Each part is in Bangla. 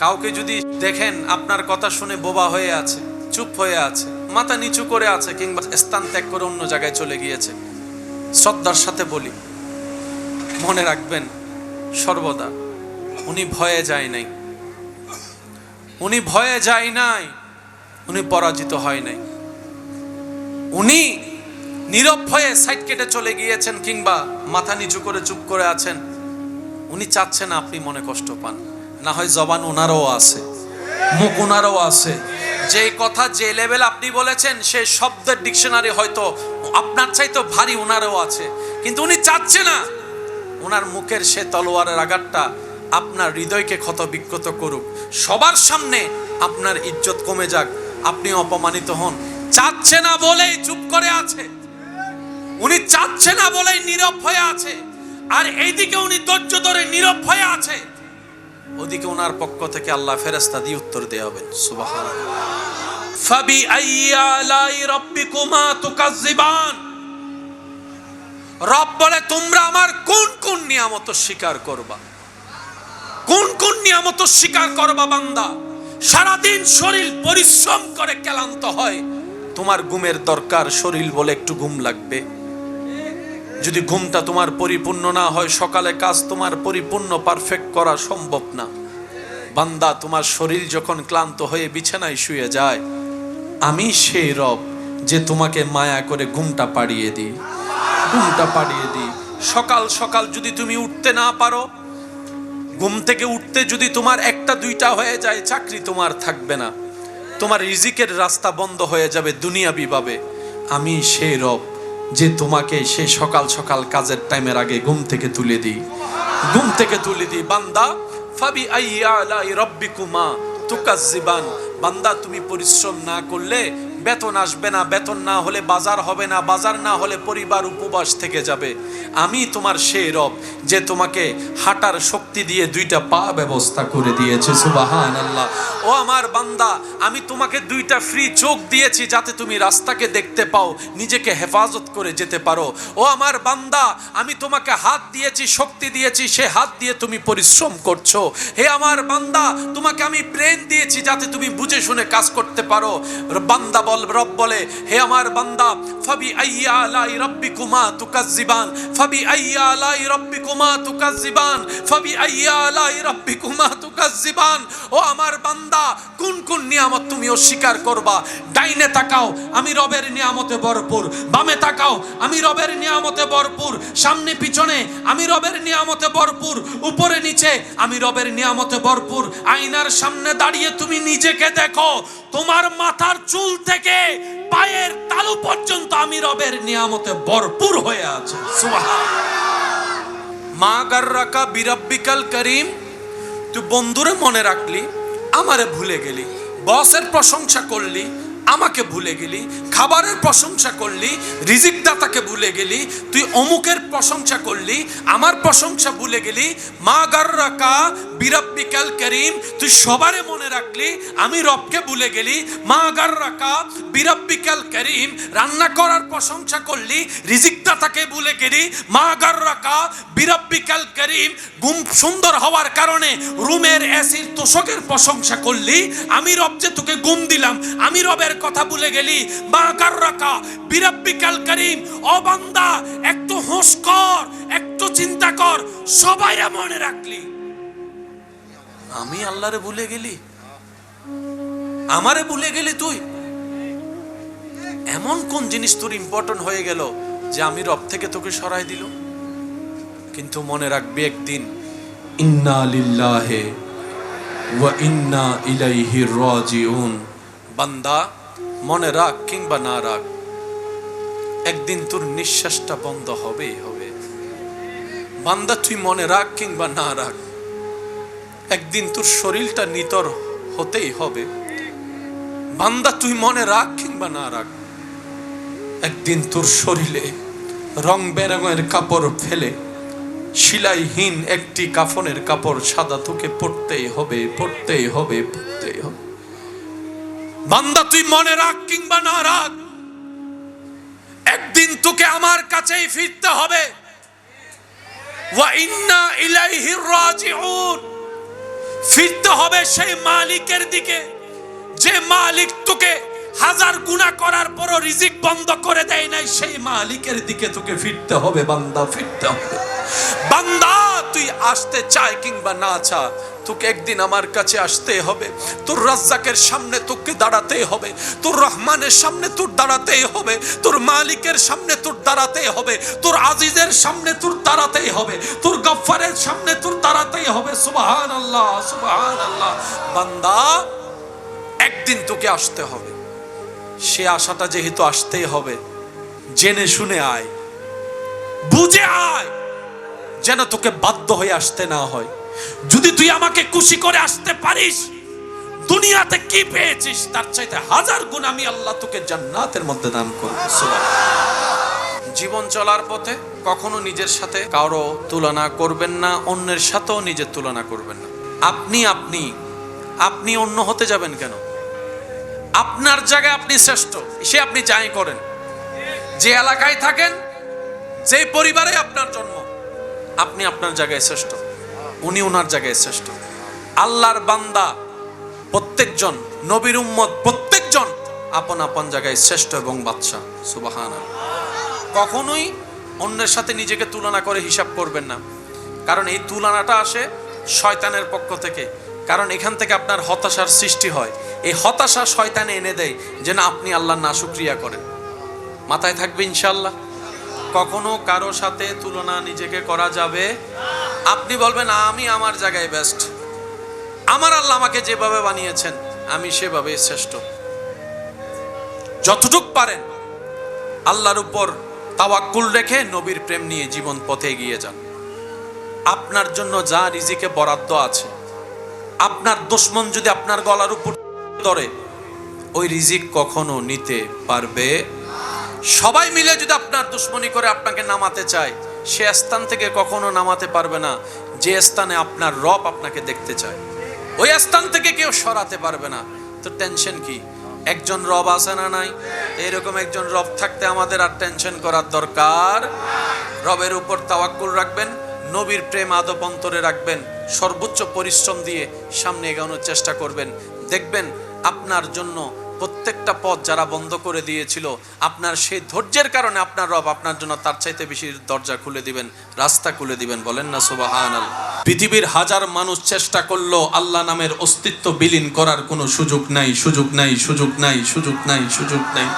কাউকে যদি দেখেন আপনার কথা শুনে বোবা হয়ে আছে, চুপ হয়ে আছে, মাথা নিচু করে আছে, কিংবা স্থান ত্যাগ করে অন্য জায়গায় চলে গিয়েছে, শ্রদ্ধার সাথে বলি, মনে রাখবেন সর্বদা উনি ভয়ে যায় নাই, উনি ভয়ে যায় নাই, উনি পরাজিত হয় নাই, উনি নীরব হয়ে সাইড কেটে চলে গিয়েছেন কিংবা মাথা নিচু করে চুপ করে আছেন। উনি চাচ্ছেন আপনি মনে কষ্ট পান, না হয় জবান ওনারও আছে, মুখ ওনারও আছে, যে কথা যে লেভেল আপনি বলেছেন সে শব্দের ডিকশনারি হয়তো আপনার চাইতে ভারী ওনারও আছে, কিন্তু উনি চাচ্ছে না ওনার মুখের সে তলোয়ারের আঘাতটা আপনার হৃদয়কে ক্ষত বিক্ষত করুক, সবার সামনে আপনার ইজ্জত কমে যাক, আপনি অপমানিত হন। চাচ্ছে না বলেই চুপ করে আছে, উনি চাচ্ছে না বলেই নীরব হয়ে আছে। আর এইদিকে উনি ধৈর্য ধরে নীরব হয়ে আছে, ওদিকে ওনার পক্ষ থেকে আল্লাহ ফেরেশতা দিয়ে উত্তর দেয়া হবে। সুবহানাল্লাহ। ফাবি আইয়ি আলাই রাব্বিকুমা তুকাজ্জিবান। রব বলে তোমরা আমার কোন কোন নিয়ামত স্বীকার করবা, কোন কোন নিয়ামত স্বীকার করবা বান্দা? সারাদিন শরীর পরিশ্রম করে ক্লান্ত হয়, তোমার ঘুমের দরকার, শরীর বলে একটু ঘুম লাগবে। যদি ঘুমটা তোমার পরিপূর্ণ না হয়, সকালে কাজ তোমার পরিপূর্ণ পারফেক্ট করা সম্ভব না। বান্দা, তোমার শরীর যখন ক্লান্ত হয়ে বিছানায় শুয়ে যায়, আমি সেই রব যে তোমাকে মায়া করে ঘুমটা পাড়িয়ে দিই, ঘুমটা পাড়িয়ে দিই। সকাল সকাল যদি তুমি উঠতে না পারো, ঘুম থেকে উঠতে যদি তোমার একটা দুইটা হয়ে যায়, চাকরি তোমার থাকবে না, তোমার রিজিকের রাস্তা বন্ধ হয়ে যাবে দুনিয়াবি ভাবে। আমি সেই রব যে তোমাকে সেই সকাল সকাল কাজের টাইমের আগে ঘুম থেকে তুলে দিই, ঘুম থেকে তুলে দিই। বান্দা, ফাবি আইয়ি আলাই রাব্বিকুমা তুকাজ্জিবান। বান্দা, তুমি পরিশ্রম না করলে বেতন আসবে না, বেতন না হলে বাজার হবে না, বাজার না হলে পরিবার উপবাস থেকে যাবে। আমি তোমার সেই রব যে তোমাকে হাঁটার শক্তি দিয়ে দুইটা পা ব্যবস্থা করে দিয়েছে। সুবহানাল্লাহ। ও আমার বান্দা, আমি তোমাকে দুইটা ফ্রি চোখ দিয়েছি যাতে তুমি রাস্তাকে দেখতে পাও, নিজেকে হেফাজত করে যেতে পারো। ও আমার বান্দা, আমি তোমাকে হাত দিয়েছি, শক্তি দিয়েছি, সে হাত দিয়ে তুমি পরিশ্রম করছো। হে আমার বান্দা, তোমাকে আমি ব্রেন দিয়েছি যাতে তুমি বুঝে শুনে কাজ করতে পারো। বান্দা রব বলে, হে আমার বান্দা, ফাবি আইয়ি আলাই রাব্বিকুমা তুকাজ্জিবান, ফাবি আইয়ি আলাই রাব্বিকুমা তুকাজ্জিবান, ফাবি আইয়ি আলাই রাব্বিকুমা তুকাজ্জিবান। ও আমার বান্দা, কোন কোন নিয়ামত তুমি অস্বীকার করবা? ডাইনে তাকাও, আমি রবের নিয়ামতে ভরপুর। বামে তাকাও, আমি রবের নিয়ামতে ভরপুর। সামনে পিছনে আমি রবের নিয়ামতে ভরপুর। উপরে নিচে আমি রবের নিয়ামতে ভরপুর। আয়নার সামনে দাঁড়িয়ে তুমি নিজেকে দেখো, তোমার মাথার চুল থেকে পায়ের তালু পর্যন্ত আমি রবের নিয়ামতে ভরপুর হয়ে আছে। সুবহানাল্লাহ। মা গাররাকা বিরাব্বিকাল করিম। তুই বন্ধুরে মনে রাখলি, আমারে ভুলে গেলি। বসের প্রশংসা করলি, আমাকে ভুলে গেলি। খাবারের প্রশংসা করলি, রিজিক দাতাকে ভুলে গেলি। তুই অমুকের প্রশংসা করলি, আমার প্রশংসা ভুলে গেলি। মা গাররাকা বিরাব্বিকাল করিম। তুই সবারে মনে রাখলি, আমি রবকে ভুলে গেলি। মা গাররাকা বিরাব্বিকাল করিম। রান্না করার প্রশংসা করলি, রিজিক দাতাকে ভুলে গেলি। মা গাররাকা বিরাব্বিকাল করিম। ঘুম সুন্দর হওয়ার কারণে রুমের এসির তোষকের প্রশংসা করলি, আমি রব যে তোকে ঘুম দিলাম, আমি রবের কথা ভুলে গেলি। মা গাররাকা বিরাব্বিকাল করিম। ও বান্দা, একটু হোশ কর, একটু চিন্তা কর, সবাইরে মনে রাখলি, আমি আল্লাহরে ভুলে গেলি, আমারে ভুলে গেলি। তুই এমন কোন জিনিস তোর ইম্পর্টেন্ট হয়ে গেল যে আমি রব থেকে তোকে সরাই দিল? কিন্তু মনে রাখবি একদিন, ইন্না লিল্লাহি ওয়া ইন্না ইলাইহি রাজিউন। বান্দা, মনে রাখ কিংবা না রাখ, একদিন তোর নিঃশ্বাসটা বন্ধ হবেই হবে। বান্দা, তুই মনে রাখ কিংবা না রাখ, একদিন তোর শরীরটা নিতর হতেই হবে। বান্দা, তুই মনে রাখ কিংবা না রাখ, একদিন তোর শরীরে রং বেরঙের কাপড় ফেলে সেলাইহীন একটি কাফনের কাপড় সাদা তোকে পড়তেই হবে, পড়তেই হবে, পড়তেই হবে। বান্দা, তুই মনে রাখ কিংবা না রাখ, একদিন তোকে আমার কাছেই ফিরতে হবে। ওয়া ইন্না ইলাইহি রাজিউন। ফিরতে হবে সেই মালিকের দিকে, যে মালিক তোকে হাজার গুনাহ করার পরও রিজিক বন্ধ করে দেয় নাই, সেই মালিকের দিকে তোকে ফিরতে হবে বান্দা, ফিরতে হবে বান্দা। তুই আসতে চায় কিংবা না চা, তোকে একদিন আমার কাছে আসতে হবে। তোর রাজ্জাকের সামনে তোকে দাঁড়াতে হবে, তোর রহমানের সামনে তোর দাঁড়াতে হবে, তোর মালিকের সামনে তোর দাঁড়াতে হবে, তোর আজিজের সামনে তোর দাঁড়াতে হবে, তোর গফফারের সামনে তোর দাঁড়াতে হবে। সুবহানাল্লাহ, সুবহানাল্লাহ। বান্দা, একদিন তোকে আসতে হবে। সে আশাটা যেহেতু আসতেই হবে, জেনে শুনে আয়, বুঝে আয়, যেন তোকে বাধ্য হয়ে আসতে না হয়। যদি তুই আমাকে খুশি করে আসতে পারিস, দুনিয়াতে কি পেয়েছিস তার চাইতে হাজার গুণ আমি আল্লাহ তোকে জান্নাতের মধ্যে দান করব। সুবহানাল্লাহ। জীবন চলার পথে কখনো নিজের সাথে কারো তুলনা করবেন না, অন্যের সাথেও নিজের তুলনা করবেন না। আপনি অন্য হতে যাবেন কেন? আপনার জায়গায় আপনি শ্রেষ্ঠ, সে আপনি যাই করেন, যে এলাকায় থাকেন, যে পরিবারে আপনার জন্ম, আপনি আপনার জায়গায় শ্রেষ্ঠ, উনি ওনার জায়গায় শ্রেষ্ঠ। আল্লাহর বান্দা প্রত্যেকজন, নবীর উম্মত প্রত্যেকজন আপন আপন জায়গায় শ্রেষ্ঠ এবং বাদশা। সুবহানাল্লাহ। কখনোই অন্যের সাথে নিজেকে তুলনা করে হিসাব করবেন না, কারণ এই তুলনাটা আসে শয়তানের পক্ষ থেকে। কারণ এখান থেকে আপনার হতাশার সৃষ্টি হয়। এই হতাশা শয়তানে এনে দেয় যেন আপনি আল্লাহর নাশুকরিয়া করেন। মাথায় থাকবে ইনশাআল্লাহ। কখনো কারো সাথে তুলনা নিজেকে করা যাবে। আপনি বলবেন আমি আমার জায়গায় বেস্ট, আমার আল্লাহ আমাকে যেভাবে বানিয়েছেন আমি সেভাবে শ্রেষ্ঠ। যতটুক পারেন আল্লাহর উপর তাওয়াক্কুল রেখে নবীর প্রেম নিয়ে জীবন পথে এগিয়ে যান। আপনার জন্য যা রিজিকে বরাদ্দ আছে, আপনার দুশমন যদি আপনার গলার উপর ধরে, ওই রিজিক কখনো নিতে পারবে। সবাই মিলে যদি আপনার দুশমনি করে আপনাকে নামাতে চায়, সে স্থান থেকে কখনো নামাতে পারবে না যে স্থানে আপনার রব আপনাকে দেখতে চায়। ওই স্থান থেকে কেউ সরাতে পারবে না। তো টেনশন কি? একজন রব আছে না নাই? এরকম একজন রব থাকতে আমাদের আর টেনশন করার দরকার। রবের উপর তাওয়াক্কুল রাখবেন, নবীর প্রেম আদব অন্তরে রাখবেন, সর্বোচ্চ পরিশ্রম দিয়ে সামনে এগোনোর চেষ্টা করবেন। দেখবেন আপনার জন্য প্রত্যেকটা পথ যারা বন্ধ করে দিয়েছিল, আপনার সেই ধৈর্যের কারণে আপনার রব আপনার জন্য তার চাইতে বেশি দরজা খুলে দিবেন, রাস্তা খুলে দিবেন। বলেন না সুবহানাল্লাহ। পৃথিবীর হাজার মানুষ চেষ্টা করলো আল্লাহ নামের অস্তিত্ব বিলীন করার কোনো সুযোগ নাই, সুযোগ নাই, সুযোগ নাই, সুযোগ নাই, সুযোগ নাই।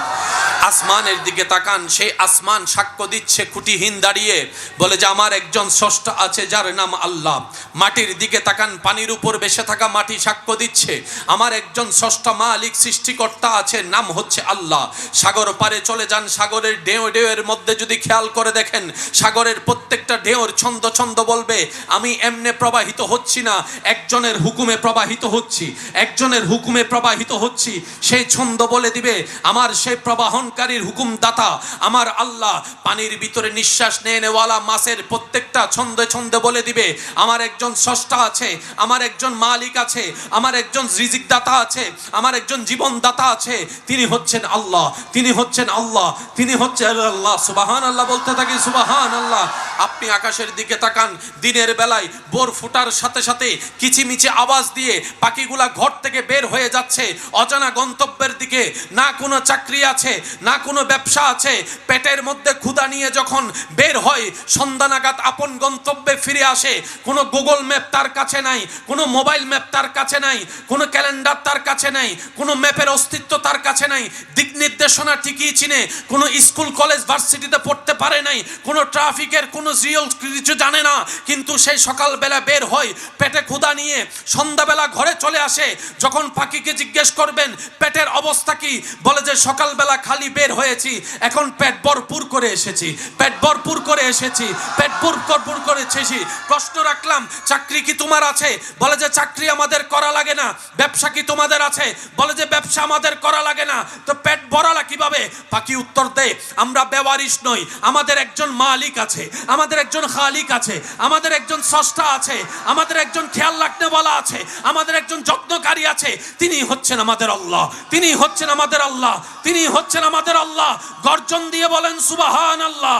আসমানের দিকে তাকান, সেই আসমান সাক্ষ্য দিচ্ছে খুঁটিহীন দাঁড়িয়ে, বলে যে আমার একজন স্রষ্টা আছে যার নাম আল্লাহ। মাটির দিকে তাকান, পানির উপর বেসে থাকা মাটি সাক্ষ্য দিচ্ছে আমার একজন স্রষ্টা মালিক সৃষ্টিকর্তা আছে, নাম হচ্ছে আল্লাহ। সাগর পারে চলে যান, সাগরের ঢেউ ঢেউয়ের মধ্যে যদি খেয়াল করে দেখেন, সাগরের প্রত্যেকটা ঢেউর ছন্দ ছন্দ বলবে আমি এমনে প্রবাহিত হচ্ছি না, একজনের হুকুমে প্রবাহিত হচ্ছি, একজনের হুকুমে প্রবাহিত হচ্ছি। সেই ছন্দ বলে দিবে আমার সেই প্রবাহনকারীর হুকুম দাতা আমার আল্লাহ। পানির ভিতরে নিঃশ্বাস নেওয়ালা মাছের প্রত্যেকটা ছন্দে ছন্দে বলে দিবে আমার একজন স্রষ্টা আছে, আমার একজন মালিক আছে, আমার একজন রিজিক দাতা আছে, আমার একজন জীবন দাতা আছে। তিনি হচ্ছেন আল্লাহ, তিনি হচ্ছেন আল্লাহ, তিনি হচ্ছেন আল্লাহ। সুবহানাল্লাহ বলতে থাকি, সুবহানাল্লাহ। আপনি আকাশের দিকে তাকান, দিনের বেলায় ভোর ফুটার সাথে সাথে কিচিমিচি আওয়াজ দিয়ে পাখিগুলা ঘর থেকে বের হয়ে যাচ্ছে অজানা গন্তব্যের দিকে। না কোনো চাকরি আছে, না কোনো ব্যবসা আছে, পেটের মধ্যে ক্ষুধা নিয়ে যখন বের হয় সন্ধ্যা নাগাদ আপন গন্তব্যে ফিরে আসে। কোনো গুগল ম্যাপ তার কাছে নাই, কোনো মোবাইল ম্যাপ তার কাছে নাই, কোনো ক্যালেন্ডার তার কাছে নাই, কোনো ম্যাপের অস্তিত্ব তার কাছে নাই, দিক নির্দেশনা ঠিকই চিনে, কোনো স্কুল কলেজ ভার্সিটিতে পড়তে পারে নাই, কোনো ট্রাফিকের কোনো জিওল কিছু জানে না, কিন্তু সেই সকালবেলা বের হয় পেটে ক্ষুধা নিয়ে, সন্ধ্যাবেলা ঘরে চলে আসে। যখন পাখিকে জিজ্ঞেস করবেন পেটের অবস্থা কি, বলে যে সকালবেলা খালি বের হয়েছি, এখন পেট ভরপুর করে এসেছি, পেট ভরপুর করে এসেছি, পেট ভরপুর করে এসেছি। প্রশ্ন রাখলাম চাকরি কি তোমার আছে, বলে যে চাকরি আমাদের করা লাগে না। ব্যবসা কি তোমাদের আছে, বলে যে ব্যবসা আমাদের করা লাগে না। তো পেট ভরালা কিভাবে? পাখি উত্তর দেয় আমরা বেওয়ারিশ নই, আমাদের একজন মালিক আছে, আমাদের একজন খালিক আছে, আমাদের একজন স্রষ্টা আছে, আমাদের একজন খেয়াল রাখনেওয়ালা আছে, আমাদের একজন যত্নকারী আছে। তিনি হচ্ছেন আমাদের আল্লাহ, তিনি হচ্ছেন আমাদের আল্লাহ, তিনি হচ্ছেন আমাদের আল্লাহ। গর্জন দিয়ে বলেন সুবহানাল্লাহ।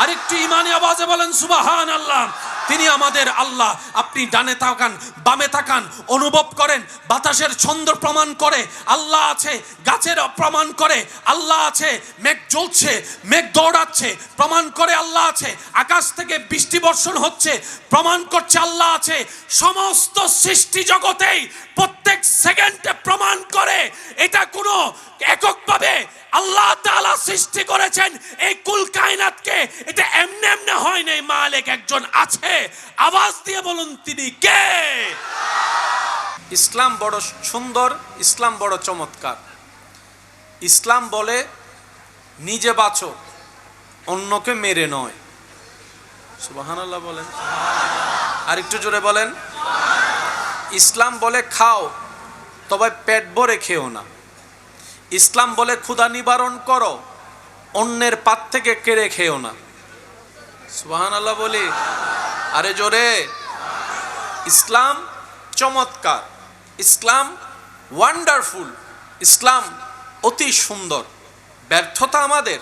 আরেকটু ইমানি আওয়াজে বলেন সুবহানাল্লাহ। তিনি আমাদের আল্লাহ। আপনি ডানে তাকান, বামে তাকান, অনুভব করেন বাতাসের ছন্দ প্রমাণ করে আল্লাহ আছে, গাছের প্রমাণ করে আল্লাহ আছে, মেঘ জ্বলছে, মেঘ দৌড়াচ্ছে প্রমাণ করে আল্লাহ আছে, আকাশ থেকে বৃষ্টি বর্ষণ হচ্ছে প্রমাণ করছে আল্লাহ আছে। সমস্ত সৃষ্টি জগতেই প্রত্যেক সেকেন্ডে প্রমাণ করে এটা কোনো এককভাবে আল্লাহ তাআলা সৃষ্টি করেছেন এই কুল কায়নাতকে। এটা এমনি এমনি হয় নাই, মালিক একজন আছে। আওয়াজ দিয়ে বলুন তিনি কে? ইসলাম বড় সুন্দর, ইসলাম বড় চমৎকার। ইসলাম বলে নিজে বাঁচো, অন্যকে মেরে নয়। সুবহানাল্লাহ বলেন, আর একটু জোরে বলেন। ইসলাম বলে খাও, তবে পেট ভরে খেও না। ইসলাম বলে ক্ষুধা নিবারণ করো, অন্যের পাত থেকে কেড়ে খেও না। সুবহানাল্লাহ বলি, আরে জোরে। ইসলাম চমৎকার, ইসলাম ওয়ান্ডারফুল, ইসলাম অতি সুন্দর। ব্যর্থতা আমাদের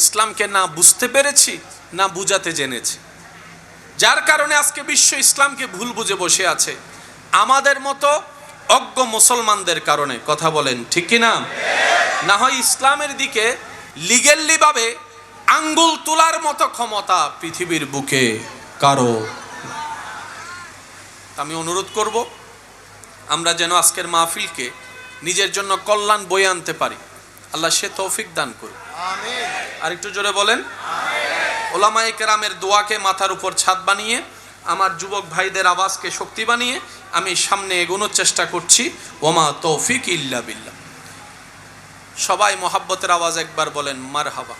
ইসলামকে না বুঝতে পেরেছি, না বুঝাতে জেনেছি, যার কারণে আজকে বিশ্ব ইসলামকে ভুল বুঝে বসে আছে আমাদের মতো অজ্ঞ মুসলমানদের কারণে। কথা বলেন ঠিক কিনা? না হয় ইসলামের দিকে লিগেলি ভাবে আঙ্গুল তোলার মতো ক্ষমতা পৃথিবীর বুকে কারো। আমি অনুরোধ করব আমরা যেন আজকের মাহফিলকে নিজের জন্য কল্যাণ বয়ে আনতে পারি। আল্লাহ সে তৌফিক দান করুন। আমিন। আর একটু জোরে বলেন। আমিন। ওলামায়ে কেরামের দোয়াকে মাথার উপর ছাদ বানিয়ে, আমার যুবক ভাইদের আওয়াজকে শক্তি বানিয়ে আমি সামনে এগোনোর চেষ্টা করছি। ওমা তৌফিক ইল্লা বিল্লাহ। সবাই মোহাব্বতের আওয়াজ একবার বলেন মারহাবা।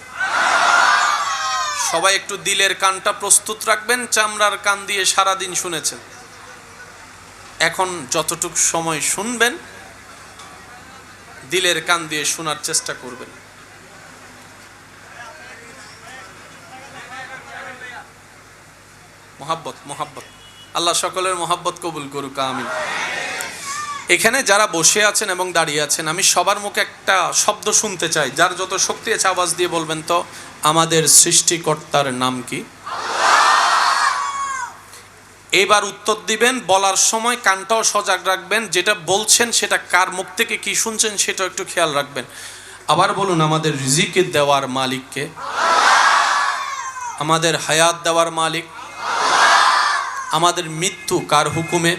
সবাই একটু দিলের কানটা প্রস্তুত রাখবেন। চামড়ার কান দিয়ে সারাদিন শুনেছেন, এখন যতটুক সময় শুনবেন দিলের কান দিয়ে শোনার চেষ্টা করবেন। মোহাব্বত, মোহাব্বত। আল্লাহ সকলের মোহাব্বত কবুল করুক, আমিন। এখানে যারা বসে আছেন এবং দাঁড়িয়ে আছেন, আমি সবার মুখে একটা শব্দ শুনতে চাই। যার যত শক্তি আছে আওয়াজ দিয়ে বলবেন তো, আমাদের সৃষ্টিকর্তার নাম কি? এবার উত্তর দিবেন, বলার সময় কানটাও সজাগ রাখবেন। যেটা বলছেন সেটা কার মুখ থেকে কি শুনছেন সেটা একটু খেয়াল রাখবেন। আবার বলুন, আমাদের রিজিকের দেওয়ার মালিক কে? আমাদের হায়াত দেওয়ার মালিক? আমাদের মৃত্যু কার হুকুমে?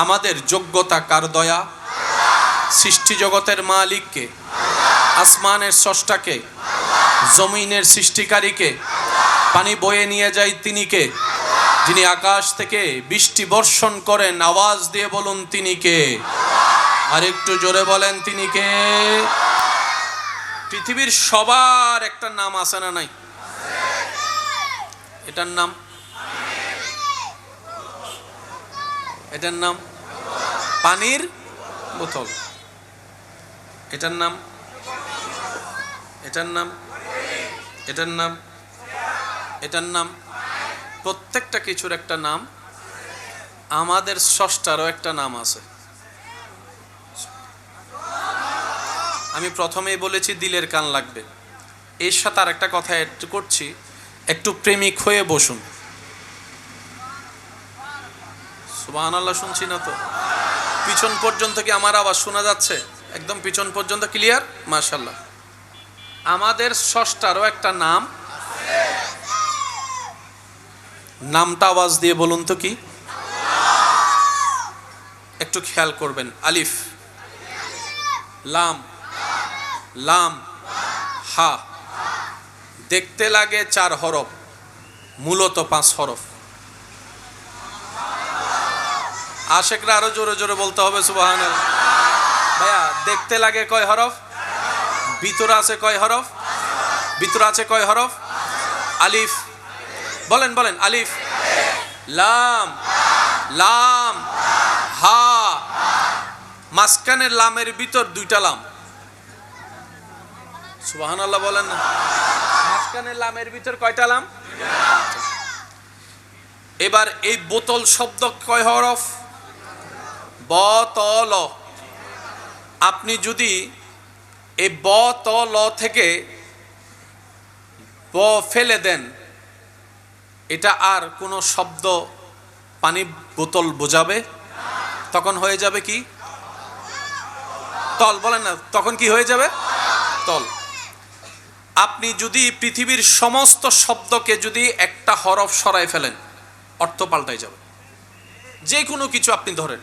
আমাদের যোগ্যতা কার দয়া? সৃষ্টি জগতের মালিক কে? আসমানের স্রষ্টাকে? জমিনের সৃষ্টিকারীকে? পানি বয়ে নিয়ে যায় তিনি কে? যিনি আকাশ থেকে বৃষ্টি বর্ষণ করেন, আওয়াজ দিয়ে বলুন তিনি কে? আর একটু জোরে বলেন তিনি কে? পৃথিবীর সবার একটা নাম আছে না নাই? এটার নাম, এটার নাম পানির বোতল। এটার নাম, এটার নাম, এটার নাম, এটার নাম। প্রত্যেকটা কিছুর একটা নাম। আমাদের স্রষ্টারও একটা নাম আছে। আমি প্রথমেই বলেছি দিলের কান লাগবে। এর সাথে আর একটা কথা অ্যাড করছি, একটু প্রেমিক হয়ে বসুন। সুবহানাল্লাহ, শুনছি না তো? পিছন পর্যন্ত কি আমার আওয়াজ শোনা যাচ্ছে? একদম পিছন পর্যন্ত ক্লিয়ার? মাশাআল্লাহ। আমাদের স্রষ্টারও একটা নাম। নামটা আওয়াজ দিয়ে বলুন তো কি? একটু খেয়াল করবেন। আলিফ, লাম, লাম, হা। দেখতে লাগে 4 হরফ, মূলত 5 হরফ। আশেকরা আরো জোরে জোরে বলতে হবে সুবহানাল্লাহ। ভাইয়া, দেখতে লাগে কয় হরফ? ভিতরে আছে কয় হরফ? ভিতরে আছে কয় হরফ? আলিফ। বলেন বলেন, আলিফ, লাম, লাম, হা। মাঝখানের লামের ভিতর 2টা লাম। সুবহানাল্লাহ বলেন না? মাঝখানের লামের ভিতর কয়টা লাম? এবার এই বোতল শব্দ কয় হরফ? বতল। আপনি যদি এই বতল থেকে ব ফেলে দেন, এটা আর কোনো শব্দ পানি বোতল বোঝাবে, তখন হয়ে যাবে কি তল, বলেন না, তখন কি হয়ে যাবে তল। আপনি যদি পৃথিবীর সমস্ত শব্দকে যদি একটা হরফ সরাই ফেলেন, অর্থ পাল্টাই যাবে। যে কোনো কিছু আপনি ধরেন,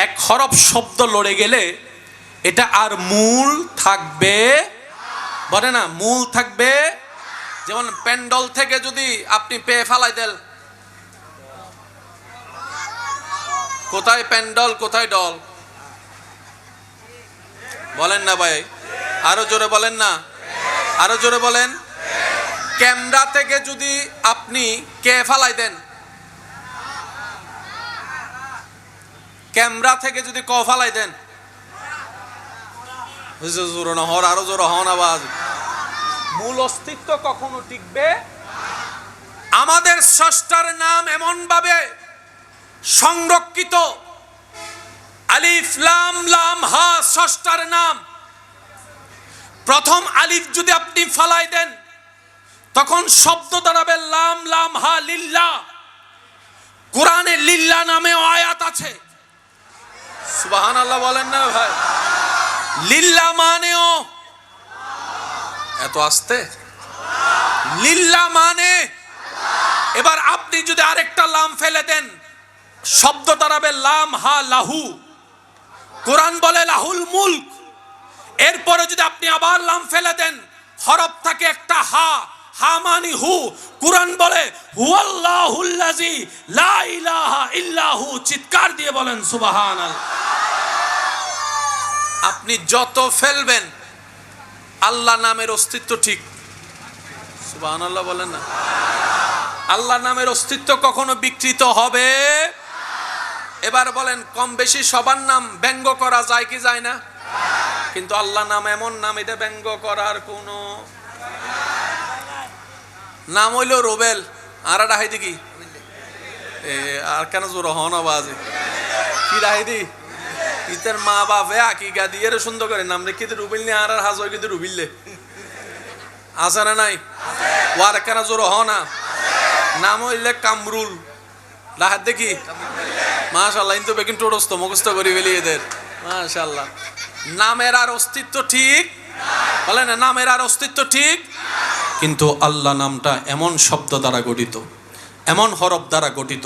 এক হরফ শব্দ লড়ে গেলে এটা আর মূল থাকবে, বলে না মূল থাকবে। যেমন প্যান্ডল থেকে যদি আপনি পেয়ে ফেলাই দেন, কোথায় প্যান্ডল কোথায় ডল, বলেন না ভাই, আরো জোরে বলেন না, আরো জোরে বলেন। ক্যামেরা থেকে যদি আপনি কে ফালাই দেন, ক্যামেরা থেকে যদি ক ফালাই দেন, জোর না হর, আরো জোর হন আওয়াজ। মূল অস্তিত্ব কখনো টিকবে। আমাদের স্রষ্টার নাম এমন ভাবে সংরক্ষিত, আলিফ লাম লাম হা স্রষ্টার নাম। প্রথম আলিফ যদি আপনি ফালাই দেন, তখন শব্দ দাঁড়াবে লাম লাম হা লিল্লাহ। কোরআনে লিল্লাহ নামেও আয়াত আছে, সুবহানাল্লাহ বলেন না ভাই। লিল্লাহ মানেও, এত আস্তে, লিল্লাহ মানে। এবার আপনি যদি আরেকটা লাম ফেলে দেন, শব্দ দাঁড়াবে লাম হা লাহু। কোরআন বলে লাহুল মুলক। এরপরে যদি আপনি আবার লাম ফেলে দেন, হরফ থাকে একটা হা, হা মানি হু। কোরআন বলে হুয়াল্লাহুল্লাযী লা ইলাহা ইল্লাহু। চিৎকার দিয়ে বলেন সুবহানাল্লাহ। আপনি যত ফেলবেন, আল্লাহ নামের অস্তিত্ব ঠিক, সুবহানাল্লাহ বলেন না। আল্লাহ নামের অস্তিত্ব কখনো বিকৃত হবে। এবার বলেন, কম বেশি সবার নাম ব্যঙ্গ করা যায় কি যায় না? কিন্তু আল্লাহ নাম এমন নাম, এটা ব্যঙ্গ করার কোন নাম হইল রোবেল, আর ডাহাইদি কি আর কেন জোর হন আওয়াজ কি ডাহাইদি ইতের মা বাপে আকিকা দিয়ে সুন্দর করে নাম রেখে রুবিল নে আর হাজ হয় কিন্তু রুবিললে আছে না নাই? ওয়ার কেন জোর হ না, নাম হইলে কামরুল, ডাহাত দেখি মাশাআল্লাহ। কিন্তু বেকিন টোটস্থ মুখস্থ করি ফেলি এদের, মাশাআল্লাহ। নামের আর অস্তিত্ব ঠিক, বলে না নামের আর অস্তিত্ব ঠিক। কিন্তু আল্লাহ নামটা এমন শব্দ দ্বারা গঠিত, এমন হরফ দ্বারা গঠিত,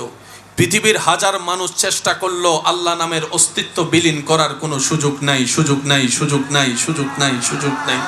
পৃথিবীর হাজার মানুষ চেষ্টা করলো আল্লাহ নামের অস্তিত্ব বিলীন করার কোনো সুযোগ নাই, সুযোগ নাই, সুযোগ নাই, সুযোগ নাই, সুযোগ নাই।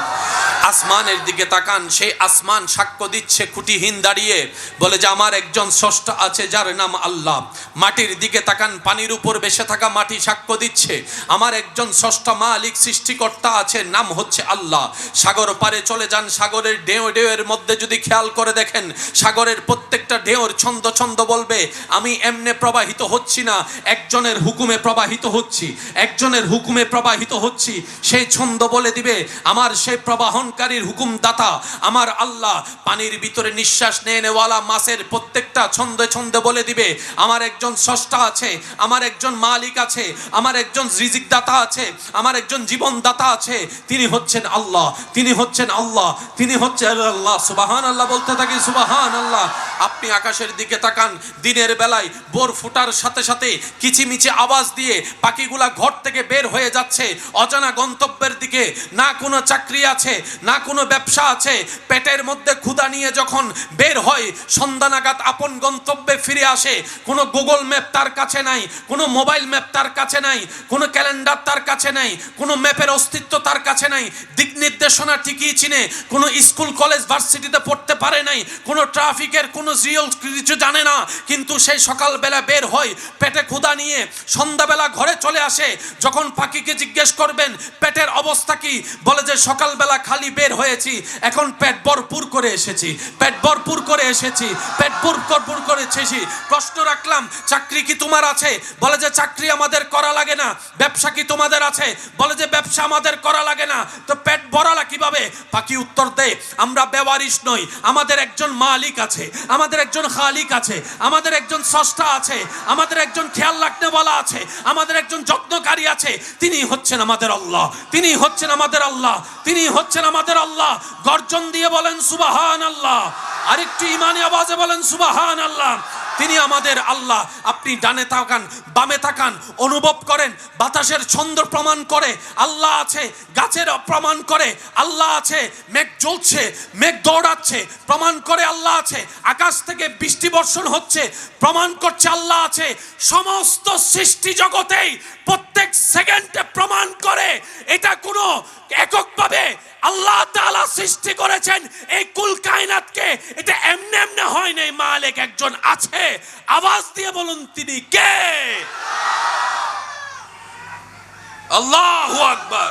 আসমানের দিকে তাকান, সেই আসমান সাক্ষ্য দিচ্ছে খুঁটিহীন দাঁড়িয়ে, বলে যে আমার একজন স্রষ্টা আছে যার নাম আল্লাহ। মাটির দিকে তাকান, পানির উপর বেসে থাকা মাটি সাক্ষ্য দিচ্ছে আমার একজন স্রষ্টা মালিক সৃষ্টিকর্তা আছে, নাম হচ্ছে আল্লাহ। সাগর পারে চলে যান, সাগরের ঢেউ ঢেউয়ের মধ্যে যদি খেয়াল করে দেখেন, সাগরের প্রত্যেকটা ঢেউর ছন্দ ছন্দ বলবে আমি এমনে প্রবাহিত হচ্ছি না, একজনের হুকুমে প্রবাহিত হচ্ছি, একজনের হুকুমে প্রবাহিত হচ্ছি। সেই ছন্দ বলে দিবে আমার সেই প্রবাহন হুকুম দাতা আমার আল্লাহ। পানির ভিতরে নিঃশ্বাস নেওয়ালা মাছের প্রত্যেকটা ছন্দে ছন্দে বলে দিবে আমার একজন স্রষ্টা আছে, আমার একজন মালিক আছে, আমার একজন রিজিক দাতা আছে, আমার একজন জীবন দাতা আছে। তিনি হচ্ছেন আল্লাহ, তিনি হচ্ছেন আল্লাহ, তিনি হচ্ছেন আল্লাহ। সুবহানাল্লাহ বলতে থাকি, সুবহানাল্লাহ। আপনি আকাশের দিকে তাকান, দিনের বেলায় ভোর ফোটার সাথে সাথে কিচিমিচি আওয়াজ দিয়ে পাখিগুলা ঘর থেকে বের হয়ে যাচ্ছে অজানা গন্তব্যের দিকে। না কোনো চাকরি আছে, না কোনো ব্যবসা আছে, পেটের মধ্যে ক্ষুধা নিয়ে যখন বের হয় সন্ধ্যা নাগাদ আপন গন্তব্যে ফিরে আসে। কোনো গুগল ম্যাপ তার কাছে নাই, কোনো মোবাইল ম্যাপ তার কাছে নাই, কোনো ক্যালেন্ডার তার কাছে নাই, কোনো ম্যাপের অস্তিত্ব তার কাছে নাই, দিক নির্দেশনা ঠিকই চিনে, কোনো স্কুল কলেজ ভার্সিটিতে পড়তে পারে নাই, কোনো ট্রাফিকের কোনো জিওল কিছু জানে না। কিন্তু সেই সকালবেলা বের হয় পেটে ক্ষুধা নিয়ে, সন্ধ্যাবেলা ঘরে চলে আসে। যখন পাখিকে জিজ্ঞেস করবেন পেটের অবস্থা কি, বলে যে সকালবেলা খালি বের হয়েছি, এখন পেট ভরপুর করে এসেছি, পেট ভরপুর করে এসেছি, পেট ভরপুর করে এসেছি। প্রশ্ন রাখলাম চাকরি কি তোমার আছে, বলে যে চাকরি আমাদের করা লাগে লাগে না। ব্যবসা কি তোমাদের আছে? বলে যে ব্যবসা আমাদের করা লাগে না। তো পেট ভরালা কিভাবে? পাখি উত্তর দেয়, আমরা বেওয়ারিশ নই, আমাদের একজন মালিক আছে, আমাদের একজন খালিক আছে, আমাদের একজন স্রষ্টা আছে, আমাদের একজন খেয়াল রাখনেওয়ালা আছে, আমাদের একজন যত্নকারী আছে। তিনি হচ্ছেন আমাদের আল্লাহ, তিনি হচ্ছেন আমাদের আল্লাহ, তিনি হচ্ছেন আমাদের আল্লাহ। গর্জন দিয়ে বলেন সুবহানাল্লাহ। আরেকটু ইমানি আওয়াজে বলেন সুবহানাল্লাহ। তিনি আমাদের আল্লাহ। আপনি ডানে তাকান, বামে তাকান, অনুভব করেন, বাতাসের ছন্দ প্রমাণ করে আল্লাহ আছে, গাছের প্রমাণ করে আল্লাহ আছে, মেঘ জ্বলছে, মেঘ দৌড়াচ্ছে, প্রমাণ করে আল্লাহ আছে, আকাশ থেকে বৃষ্টি বর্ষণ হচ্ছে, প্রমাণ করছে আল্লাহ আছে। সমস্ত সৃষ্টি জগতেই প্রত্যেক সেকেন্ডে প্রমাণ করে এটা কোনো এককভাবে আল্লাহ তাআলা সৃষ্টি করেছেন এই কুল কায়নাতকে। এটা এমনি এমনি হয় নাই, মালিক একজন আছে। আওয়াজ দিয়ে বলুন তিনি কে? আল্লাহু আকবার।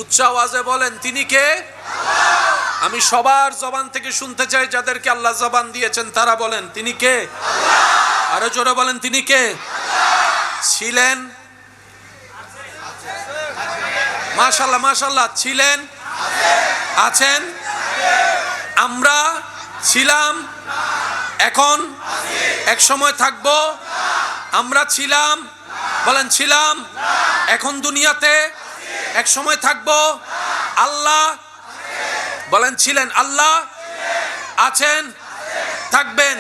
উচ্চ আওয়াজে বলেন তিনি কে? আমি সবার জবান থেকে শুনতে চাই, যাদেরকে আল্লাহ জবান দিয়েছেন তারা বলেন তিনি কে? আরো জোরে বলেন তিনি কে? ছিলেন, মাশাআল্লাহ মাশাআল্লাহ, ছিলেন, আছেন, আমরা ছিলাম, এখন এক সময় থাকবো। আমরা ছিলাম, বলেন ছিলাম, এখন দুনিয়াতে, এক সময় থাকবো। আল্লাহ, বলেন ছিলেন, আল্লাহ আছেন, থাকবেন।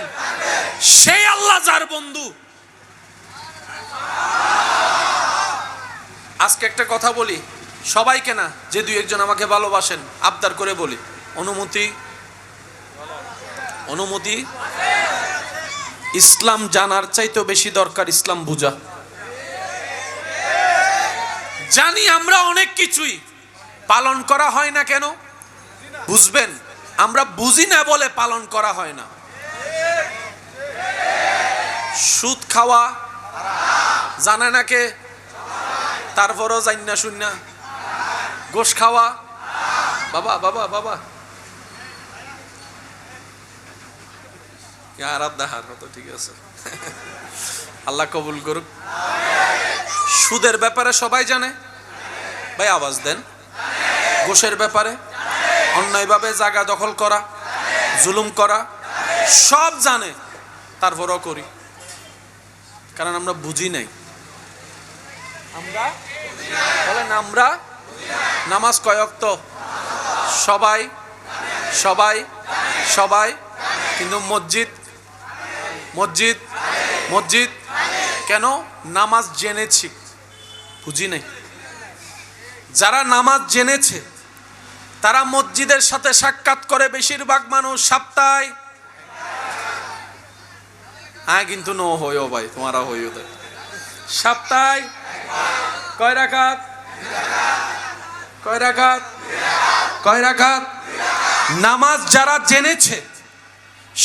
সেই আল্লাহ যার বন্ধু। আজকে একটা কথা বলি, সবাইকে না, যে দুই একজন আমাকে ভালোবাসেন আবদার করে বলি, অনুমতি, অনুমতি। ইসলাম জানার চাইতেও বেশি দরকার ইসলাম বুঝা। জানি আমরা অনেক কিছুই, পালন করা হয় না কেন? বুঝবেন, আমরা বুঝি না বলে পালন করা হয় না। সুদ খাওয়া জানে না কে? তারপরও জানি না শুন না। গোশ খাওয়া, বাবা বাবা বাবা, ঠিক আছে, আল্লাহ কবুল করুক। সুদের ব্যাপারে সবাই জানে? ভাই আওয়াজ দেন। গোশের ব্যাপারে, অন্যায়ভাবে জায়গা দখল করা, জুলুম করা, সব জানে, তারপরও করি, কারণ আমরা বুঝি নাই। আমরা বলেন আমরা নামাজ কয় ওয়াক্ত? সবাই সবাই সবাই, কিন্তু মসজিদ মসজিদ মসজিদ কেন? নামাজ জেনেছি, বুঝি নাই। যারা নামাজ জেনেছে তারা মসজিদের সাথে সাক্ষাৎ করে বেশিরভাগ মানুষ সপ্তাহে। হ্যাঁ কিন্তু নো হইও ভাই, তোমারা হইও দেখ সপ্তাহে কয় রাকাত? কয় রাকাত? কয় রাকাত? নামাজ যারা জেনেছে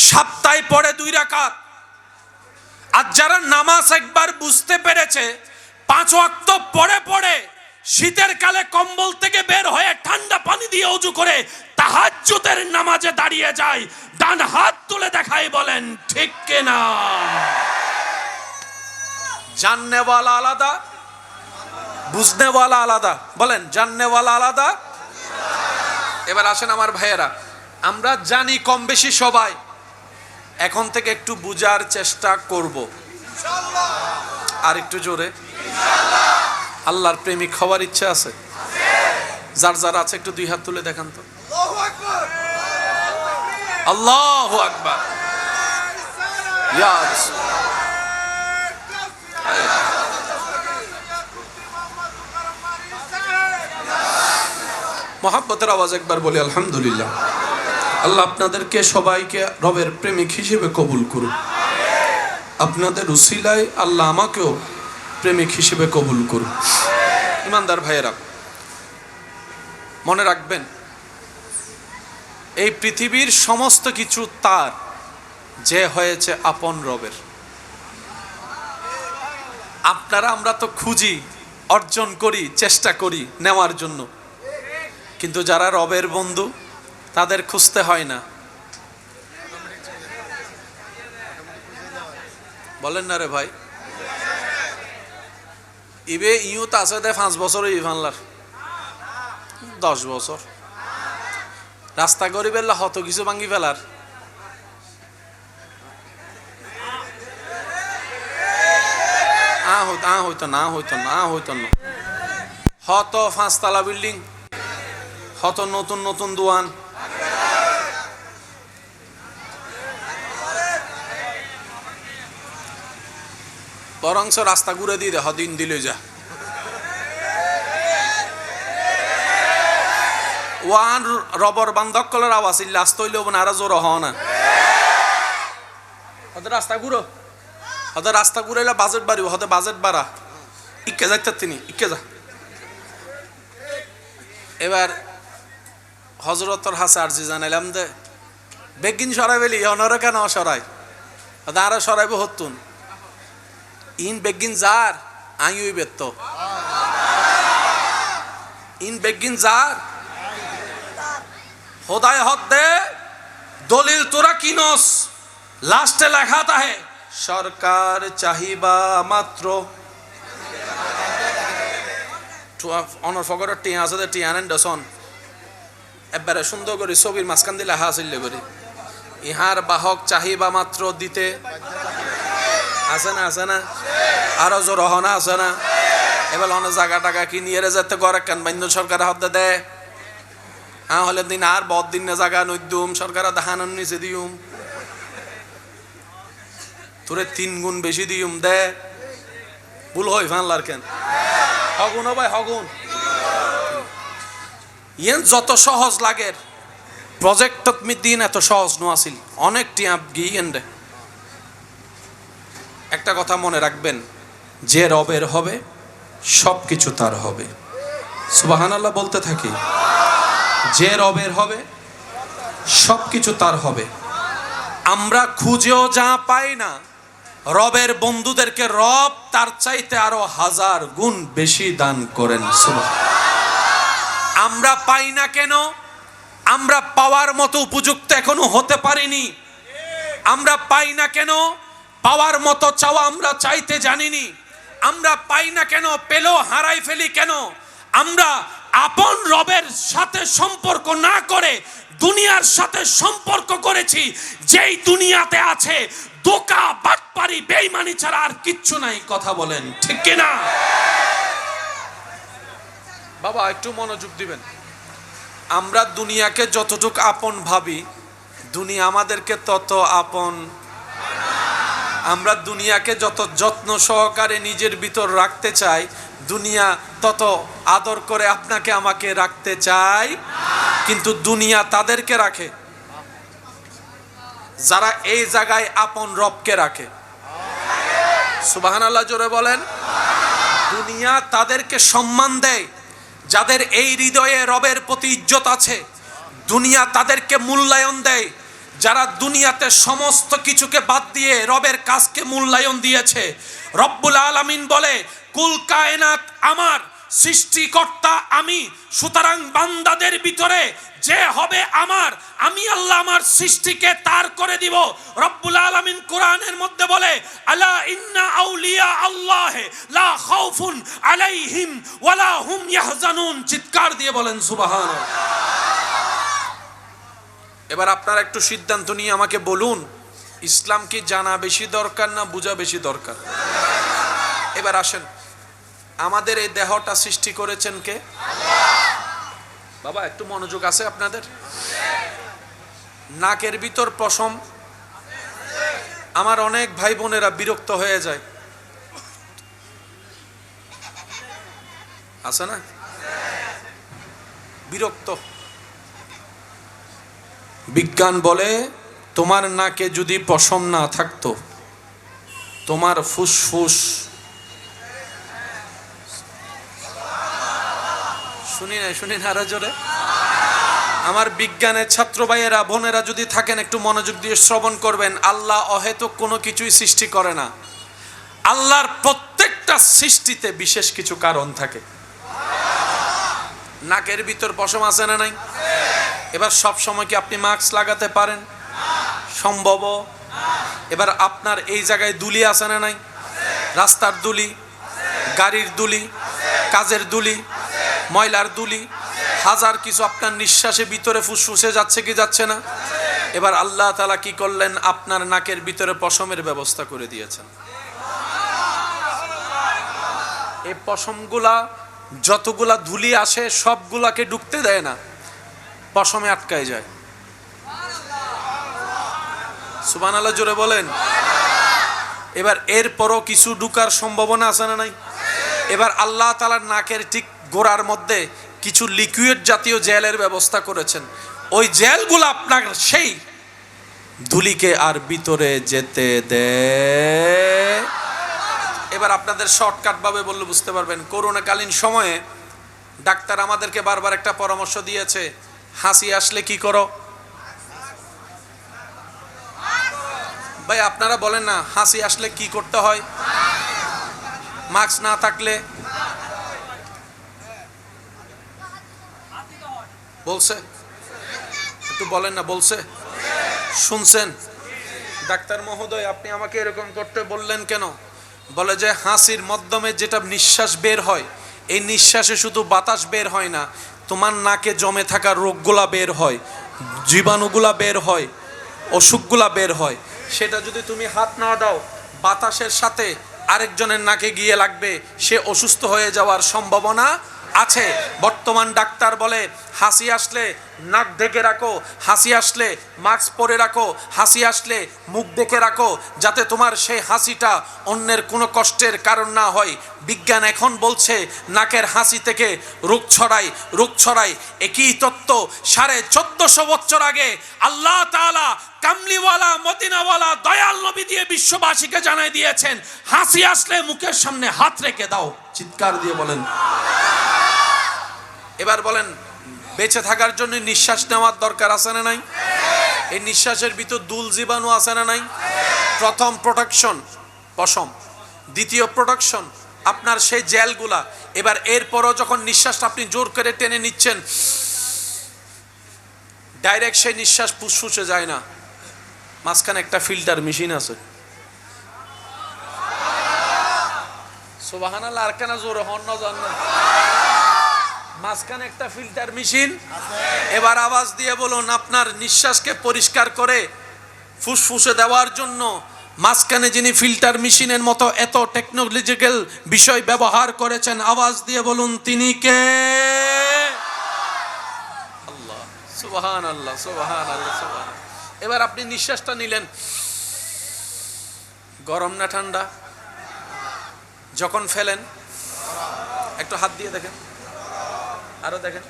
সপ্তাহে পড়ে 2 রাকাত। আর যারা নামাজ একবার বুঝতে পেরেছে 5 ওয়াক্ত পড়ে পড়ে শীতের কালে কম্বল থেকে বের হয়ে ঠান্ডা পানি দিয়ে ওযু করে তাহাজ্জুদের নামাজে দাঁড়িয়ে যায়, ডান হাত তুলে দেখাই বলেন ঠিক কিনা? জাননেওয়ালা আলাদা, বুঝনেওয়ালা আলাদা। বলেন জাননেওয়ালা আলাদা। এবার আসেন আমার ভাইয়েরা, আমরা জানি কম বেশি সবাই, এখন থেকে একটু বুঝার চেষ্টা করব। আর একটু জোরে আল্লাহর প্রেমিক হওয়ার ইচ্ছা আছে? যার যার আছে একটু 2 হাত তুলে দেখান তো। আল্লাহু আকবার। ইয়া রাসূল। মোহাব্বতের আওয়াজ একবার বলি আলহামদুলিল্লাহ। আল্লাহ আপনাদেরকে সবাইকে রবের প্রেমিক হিসেবে কবুল করুন। আপনাদের উসিলায় আল্লাহ আমাকেও প্রেমিক হিসেবে কবুল করুন। ইমানদার ভাইয়েরা, মনে রাখবেন এই পৃথিবীর সমস্ত কিছু তার, যে হয়েছে আপন রবের। আপনারা আমরা তো খুঁজি, অর্জন করি, চেষ্টা করি নেওয়ার জন্য, কিন্তু যারা রবের বন্ধু তাদের খুঁজতে হয় না। বলেন না রে ভাই? ইবে ইউত আছে দে 5 বছর ইভানলার 10 বছর রাস্তা গরিবেল্লা হত কিছু ভাঙ্গি ফেলার হইতো না হত 5 তলা বিল্ডিং হত নতুন নতুন দোয়ান বরংস রাস্তা ঘুরে দিয়ে দেহ দিন দিলে যা ওয়ান রবর বান্ধক কলার আওয়াজ লাস্ট হইলে আর জোর হ না হতে রাস্তা ঘুরাইলে বাজেট বাড়িব হতে বাজেট বাড়া ইকে যাইতে তিনি ইকে যা এবার হজরতর হাসে আরজি জানাইলাম দে বেগিন সরাই বেলি অনর কেন সরাই আরো সরাইব হতুন ইন বেগিন যার আইই বেত ইন বেগিন যার হোদায় হদ দে দলিল তোরা কিনস লাস্টে লেখা তাহে সরকার চাহিবা মাত্র অনর ফগরের টিয়া আছে টিয়া নেন দশন এবারে সুন্দর করে ছবির মাঝখান দিয়ে লেখা আসিল করে ইহার বাহক চাহিবা মাত্র দিতে আছে না আরো জোর হনা আছে না এবার অনেক জায়গা টাকা কিনিয়ে যেতে গড় কেন বান্য সরকার হাতে দেয় হ্যাঁ হলে দিন আর বদ দিন না জায়গা নইদুম সরকার দেখানোর নিচে দিউম তোরে 3 গুণ বেশি দিউম দে ভুল হয় ফানলার কেন হগুন ভাই হগুন ইয়েন যত সহজ লাগের প্রজেক্ট দিন এত সহজ নো আসিল অনেক টিয়াপ গিয়েন দে একটা কথা মনে রাখবেন যে রবের হবে সবকিছু তার হবে সুবহানাল্লাহ বলতে থাকি যে রবের হবে সবকিছু তার হবে আমরা খুঁজেও যা পাই না রবের বন্ধুদেরকে রব তার চাইতে আরো 1000 গুণ বেশি দান করেন আমরা পাই না কেন আমরা পাওয়ার মতো উপযুক্ত এখনো হতে পারিনি আমরা পাই না কেন পাওয়ার মতো চাওয়া আমরা চাইতে জানিনি আমরা পাই না কেন পেলেও হারাই ফেলি কেন আমরা আপন রবের সাথে সম্পর্ক না করে দুনিয়ার সাথে সম্পর্ক করেছি যেই দুনিয়াতে আছে ধোঁকা বাটপারি বেঈমানি ছাড়া আর কিচ্ছু নাই কথা বলেন ঠিক কি না বাবা একটু মনোযোগ দিবেন আমরা দুনিয়াকে যতটুকু আপন ভাবি দুনিয়া আমাদেরকে তত আপন আমরা দুনিয়াকে যত যত্ন সহকারে নিজের ভিতর রাখতে চাই দুনিয়া তত আদর করে আপনাকে আমাকে রাখতে চাই কিন্তু দুনিয়া তাদেরকে রাখে যারা এই জায়গায় আপন রবকে রাখে সুবহানাল্লাহ জোরে বলেন দুনিয়া তাদেরকে সম্মান দেয় যাদের এই হৃদয়ে রবের প্রতি ইজ্জত আছে দুনিয়া তাদেরকে মূল্যায়ন দেয় যারা দুনিয়াতে সমস্ত কিছুকে বাদ দিয়ে রবের কাজকে মূল্যায়ন দিয়েছে রব্বুল আলামিন বলে কুল কায়নাত আমার সৃষ্টিকর্তা আমি সুতরাং বান্দাদের ভিতরে যে হবে আমার আমি আল্লাহ আমার সৃষ্টিকে তার করে দিব রব্বুল আলামিন কোরআনের মধ্যে বলে আলা ইন্না আউলিয়া আল্লাহ লা খাউফুন আলাইহিম ওয়ালা হুম ইয়াহজানুন চিৎকার দিয়ে বলেন সুবহানাল্লাহ এবার আপনারা একটু সিদ্ধান্ত নিয়ে আমাকে বলুন ইসলাম কি জানা বেশি দরকার না বোঝা বেশি দরকার এবার আসেন আমাদের এই দেহটা সৃষ্টি করেছেন কে বাবা একটু মনোযোগ আছে আপনাদের নাকের ভিতর পশম আমার অনেক ভাই বোনেরা বিরক্ত হয়ে যায় আছে না বিরক্ত বিজ্ঞান বলে তোমার নাকে যদি পশম না থাকতো তোমার ফুসফুস শুনি না আরো জোরে আমার বিজ্ঞানের ছাত্র ভাইয়েরা বোনেরা যদি থাকেন একটু মনোযোগ দিয়ে শ্রবণ করবেন আল্লাহ অহেতুক কোনো কিছুই সৃষ্টি করে না আল্লাহর প্রত্যেকটা সৃষ্টিতে বিশেষ কিছু কারণ থাকে নাকের ভিতর পশম আছে না নাই এবার সব সময় কি আপনি মাস্ক লাগাতে পারেন সম্ভব এবার আপনার এই জায়গায় দুলি আছে না নাই রাস্তার দুলি গাড়ির দুলি, কাজের দুলি, ময়লার দুলি, হাজার কিছু আপনার নিঃশ্বাসে ভিতরে ফুসফুসে যাচ্ছে কি যাচ্ছে না? এবার আল্লাহ তাআলা কি করলেন? আপনার নাকের ভিতরে পশমের ব্যবস্থা করে দিয়েছেন। এই পশমগুলা যতগুলা ধুলি আসে সবগুলাকে ঢুকতে দেয় না, পশমে আটকায় যায়। সুবহানাল্লাহ জোরে বলেন। এবার এরপরও কিছু ঢুকার সম্ভাবনা আছে না নাই? এবার আল্লাহ তাআলার নাকের ঠিক গোড়ার মধ্যে কিছু লিকুইড জাতীয় জেলের ব্যবস্থা করেছেন। ওই জেলগুলো আপনার সেই ধুলিকে আর ভিতরে যেতে দেয়। এবার আপনাদের শর্টকাট ভাবে বললে বুঝতে পারবেন। করোনাকালীন সময়ে ডাক্তার আমাদেরকে বারবার একটা পরামর্শ দিয়েছে, হাসি আসলে কি করো? ভাই আপনারা বলেন না, হাসি আসলে কি করতে হয়? মাস্ক না থাকলে বলছে, একটু বলেন না, বলছে? শুনছেন? ডাক্তার মহোদয় আপনি আমাকে এরকম করতে বললেন কেন? বলে যে হাসির মাধ্যমে যেটা নিঃশ্বাস বের হয়, এই নিঃশ্বাসে শুধু বাতাস বের হয় না, তোমার নাকে জমে থাকা রোগগুলা বের হয়, জীবাণুগুলা বের হয়, অসুখগুলা বের হয়। সেটা যদি তুমি হাত না দাও, বাতাসের সাথে আরেকজনের নাকে গিয়ে লাগবে, সে অসুস্থ হয়ে যাওয়ার সম্ভাবনা আছে। বর্তমান ডাক্তার বলে হাসি আসলে নাক ঢেকে রাখো, হাসি আসলে মাস্ক পরে রাখো, হাসি আসলে মুখ ঢেকে রাখো, যাতে তোমার সেই হাসিটা অন্যের কোনো কষ্টের কারণ না হয়। বিজ্ঞান এখন বলছে নাকের হাসি থেকে রোগ ছড়ায়। একই তত্ত্ব 1450 বছর আগে আল্লাহ তাআলা কামলিওয়ালা মদিনাওয়ালা দয়াল নবী দিয়ে বিশ্ববাসীকে জানাই দিয়েছেন, হাসি আসলে মুখের সামনে হাত রেখে দাও। চিৎকার দিয়ে বলেন। এবার বলেন, বেঁচে থাকার জন্য নিঃশ্বাস নেওয়ার দরকার আছে না নাই? এই নিঃশ্বাসের ভিতর দুল জীবাণু আছে না নাই? প্রথম প্রোটেকশন পশম, দ্বিতীয় প্রোটেকশন আপনার সেই জেলগুলা। এবার এরপরও যখন নিঃশ্বাসটা আপনি জোর করে টেনে নিচ্ছেন, ডাইরেক্ট সেই নিঃশ্বাস ফুসফুসে যায় না, মাঝখানে একটা ফিল্টার মেশিন আছে। সুবহানাল্লাহ, আর কেন জোরে হন না জান না? মাঝখানে একটা ফিল্টার মেশিন। এবার আওয়াজ দিয়ে বলুন, আপনার নিঃশ্বাসকে পরিষ্কার করে ফুসফুসে দেওয়ার জন্য মাঝখানে যিনি ফিল্টার মেশিনের মতো এত টেকনোলজিক্যাল বিষয় ব্যবহার করেছেন, আওয়াজ দিয়ে বলুন তিনি কে? আল্লাহ। সুবহানাল্লাহ, সুবহানাল্লাহ, সুবহানাল্লাহ। এবার আপনি নিঃশ্বাসটা নিলেন, গরম না ঠান্ডা? যখন ফেলেন একটু হাত দিয়ে দেখেন, আরো দেখেন।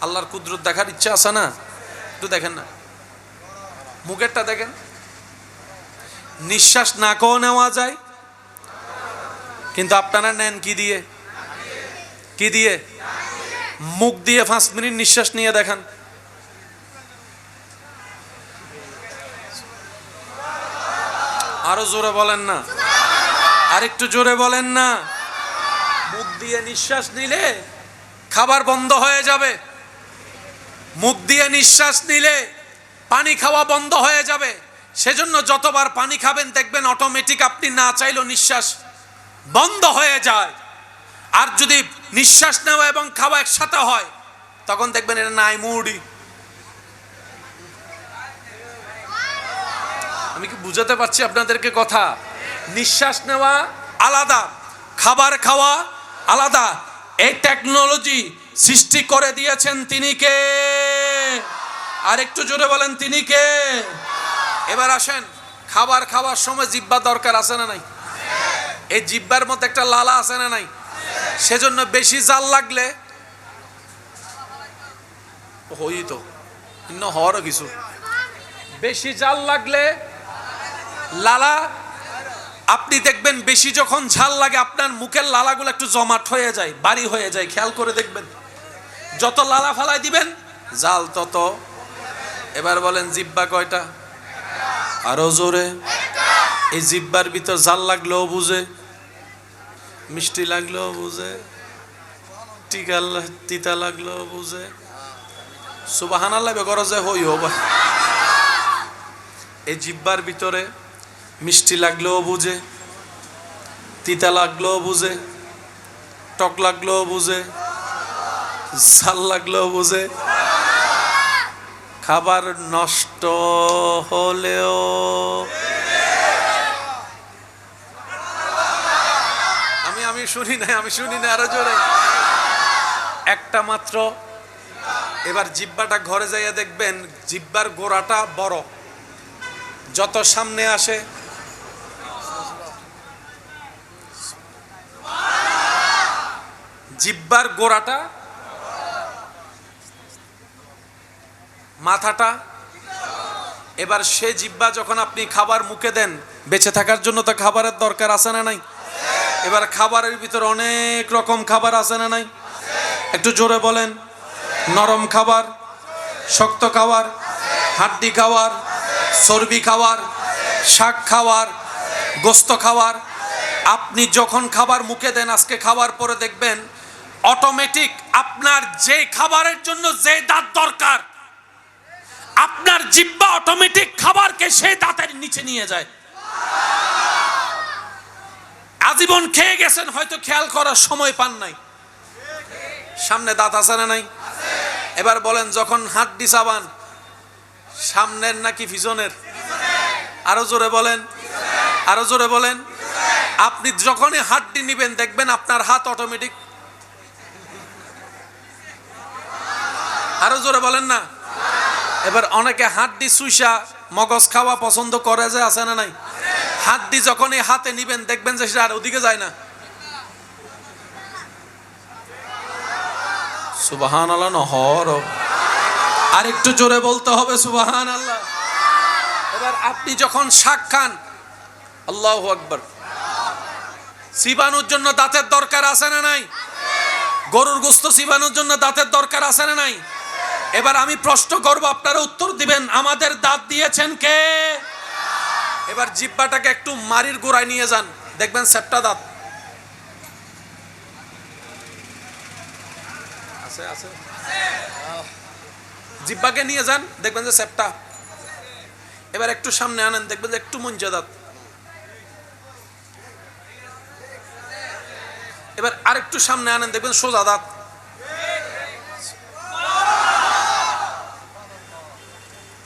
আল্লাহর কুদরত দেখার ইচ্ছা আছে না? একটু দেখেন না, মুখেরটা দেখেন। নিঃশ্বাস নাকেও নেওয়া যায়, কিন্তু আপনারা নেন কি দিয়ে? কি দিয়ে? মুখ দিয়ে 5 মিনিট নিঃশ্বাস নিয়ে দেখেন। আরো জোরে বলেন না, আরেকটু জোরে বলেন না। মুখ দিয়ে নিঃশ্বাস নিলে খাবার বন্ধ হয়ে যাবে, মুখ দিয়ে নিঃশ্বাস নিলে পানি খাওয়া বন্ধ হয়ে যাবে। সেজন্য যতবার পানি খাবেন দেখবেন অটোমেটিক আপনি না চাইলেও নিঃশ্বাস বন্ধ হয়ে যায়। আর যদি নিঃশ্বাস নেওয়া এবং খাওয়া একসাথে হয় তখন দেখবেন এটা নাই মুডি। আমি কি বুঝাতে পারছি আপনাদেরকে কথা? নিঃশ্বাস নেওয়া আলাদা, খাবার খাওয়া আলাদা। এই টেকনোলজি সৃষ্টি করে দিয়েছেন তিনি কে? আর একটু জোরে বলেন তিনি কে? এবার আসেন, খাবার খাওয়ার সময় জিহ্বা দরকার আছে না নাই? এই জিহ্বার মধ্যে একটা লালা আছে না নাই? সেজন্য বেশি জাল লাগলে হই তো অন্য হওয়ারও কিছু, বেশি জাল লাগলে লালা, আপনি দেখবেন বেশি যখন ঝাল লাগে আপনার মুখের লালাগুলো একটু জমাট হয়ে যায়, ভারী হয়ে যায়। খেয়াল করে দেখবেন, যত লালা ফালাই দিবেন জাল তত। এবার বলেন জিহ্বা কয়টা? আরো জোরে। এই জিহ্বার ভিতর জাল লাগলেও বুঝে, মিষ্টি লাগলেও বুঝে, তিতা লাগলেও বুঝে। সুবহানাল্লাহ বেগরজে হইও বা। এই জিহ্বার ভিতরে মিষ্টি লাগলেও বুঝে, তিতা লাগলেও বুঝে, টক লাগলেও বুঝে, ঝাল লাগলেও বুঝে। খাবার নষ্ট হলেও আমি শুনি না আরো জোরে একটা মাত্র। এবার জিহ্বাটা ঘরে যাইয়া দেখবেন জিহ্বার গোড়াটা বড়, যত সামনে আসে জিহ্বার গোড়াটা, মাথাটা। এবার সে জিহ্বা যখন আপনি খাবার মুখে দেন, বেঁচে থাকার জন্য তো খাবারের দরকার আছে না নাই? এবার খাবারের ভিতরে অনেক রকম খাবার আছে না নাই? একটু জোরে বলেন। নরম খাবার, শক্ত খাবার, হাড্ডি খাবার, চর্বি খাবার, শাক খাবার, গোস্ত খাবার। আপনি যখন খাবার মুখে দেন, আজকে খাবার পরে দেখবেন অটোমেটিক আপনার যে খাবারের জন্য যে দাঁত দরকার, আপনার জিহ্বা অটোমেটিক খাবারকে সেই দাঁতের নিচে নিয়ে যায়। আজীবন খেয়ে গেছেন, হয়তো খেয়াল করার সময় পান নাই। সামনে দাঁত আছে না নাই? এবার বলেন, যখন হাড্ডি চাবান, সামনের নাকি পিছনের? আরো জোরে বলেন, আরো জোরে বলেন। আপনি যখনই হাড্ডি নিবেন দেখবেন আপনার হাত অটোমেটিক, আরো জোরে বলেন না। এবার অনেকে হাড্ডি চুইসা মগজ খাওয়া পছন্দ করে, যে আছে না নাই? হাড্ডি যখনই হাতে নিবেন দেখবেন যে সেটা আর ওদিকে যায় না। সুবহানাল্লাহ নহর, আর একটু জোরে বলতে হবে সুবহানাল্লাহ। এবার আপনি যখন শাক খান, আল্লাহু আকবার, চিবানোর জন্য দাঁতের দরকার আছে না নাই? গরুর গোশত চিবানোর জন্য দাঁতের দরকার আছে না নাই? এবার আমি প্রশ্ন করব, আপনারা উত্তর দিবেন, আমাদের দাঁত দিয়েছেন কে? এবার জিহ্বাটাকে একটু মারির গোড়ায় নিয়ে যান, দেখবেন সেপ্টা দাঁত আছে আছে। জিহ্বাকে নিয়ে যান, দেখবেন যে সেপ্টা। এবার একটু সামনে আনেন, দেখবেন যে একটু মঞ্জা দাঁত। এবার আরেকটু সামনে আনেন, দেখবেন সোজা দাঁত।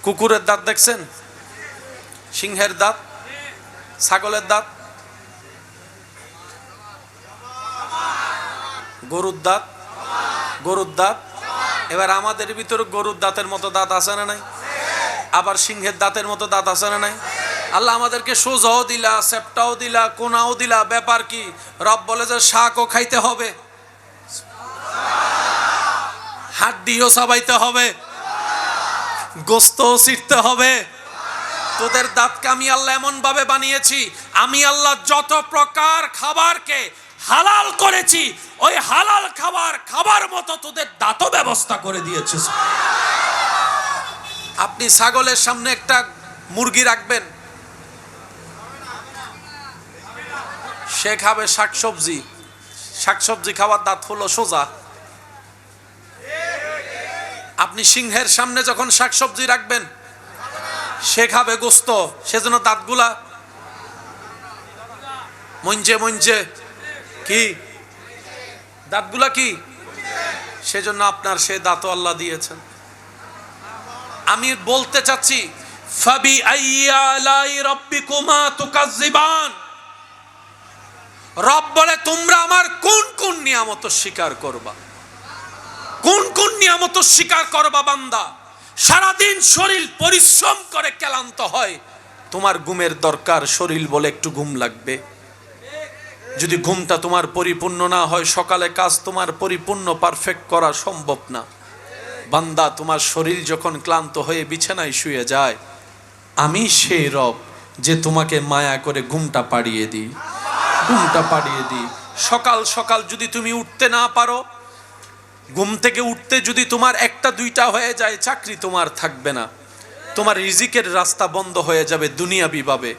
কুকুরের দাঁত দেখছেন? সিংহের দাঁত, ছাগলের দাঁত, গরুর দাঁত, গরুর দাঁত। এবার আমাদের ভিতরে গরুর দাঁতের মতো দাঁত আছে না নাই? আবার সিংহের দাঁতের মতো দাঁত আছে না নাই? আল্লাহ আমাদেরকে সোজাও দিলা, সেপ্টাও দিলা, কোনাও দিলা, ব্যাপার কি? রব বলে যে শাকও খাইতে হবে, হাড্ডিও চাবাইতে হবে, গোস্তও ছিটতে হবে। তোদের দাঁতকে আমি আল্লাহ এমন ভাবে বানিয়েছি, আমি আল্লাহ যত প্রকার খাবারকে হালাল করেছি, ওই হালাল খাবার খাবার মতো তোদের দাঁতও ব্যবস্থা করে দিয়েছে। আপনি ছাগলের সামনে একটা মুরগি রাখবেন, সে খাবে শাকসবজি, শাকসবজি খাওয়ার দাঁত হলো সোজা। আপনি সিংহের সামনে যখন শাকসবজি রাখবেন, সে খাবে গোস্ত, সেজন্য দাঁতগুলা মঞ্জে মঞ্জে কি, দাঁতগুলা কি, সেজন্য আপনার সে দাঁতও আল্লাহ দিয়েছেন। আমি বলতে চাচ্ছি, ফাবি আইয়া আলাই রাব্বিকুমা তুকাজ্জিবান। রব বলে তোমরা আমার কোন কোন নিয়ামত স্বীকার করবা, কোন কোন নিয়ামত স্বীকার করবা বান্দা? সারাদিন শরীর পরিশ্রম করে ক্লান্ত হয়, তোমার ঘুমের দরকার, শরীর বলে একটু ঘুম লাগবে। যদি ঘুমটা তোমার পরিপূর্ণ না হয়, সকালে কাজ তোমার পরিপূর্ণ পারফেক্ট করা সম্ভব না। বান্দা, তোমার শরীর যখন ক্লান্ত হয়ে বিছানায় শুয়ে যায়, আমি সেই রব যে তোমাকে মায়া করে ঘুমটা পাড়িয়ে দিই, ঘুমটা পাড়িয়ে দিই। সকাল সকাল যদি তুমি উঠতে না পারো, ঘুম থেকে উঠতে যদি তোমার একটা দুইটা হয়ে যায়, চাকরি তোমার থাকবে না, তোমার রিজিকের রাস্তা বন্ধ হয়ে যাবে দুনিয়াবি ভাবে।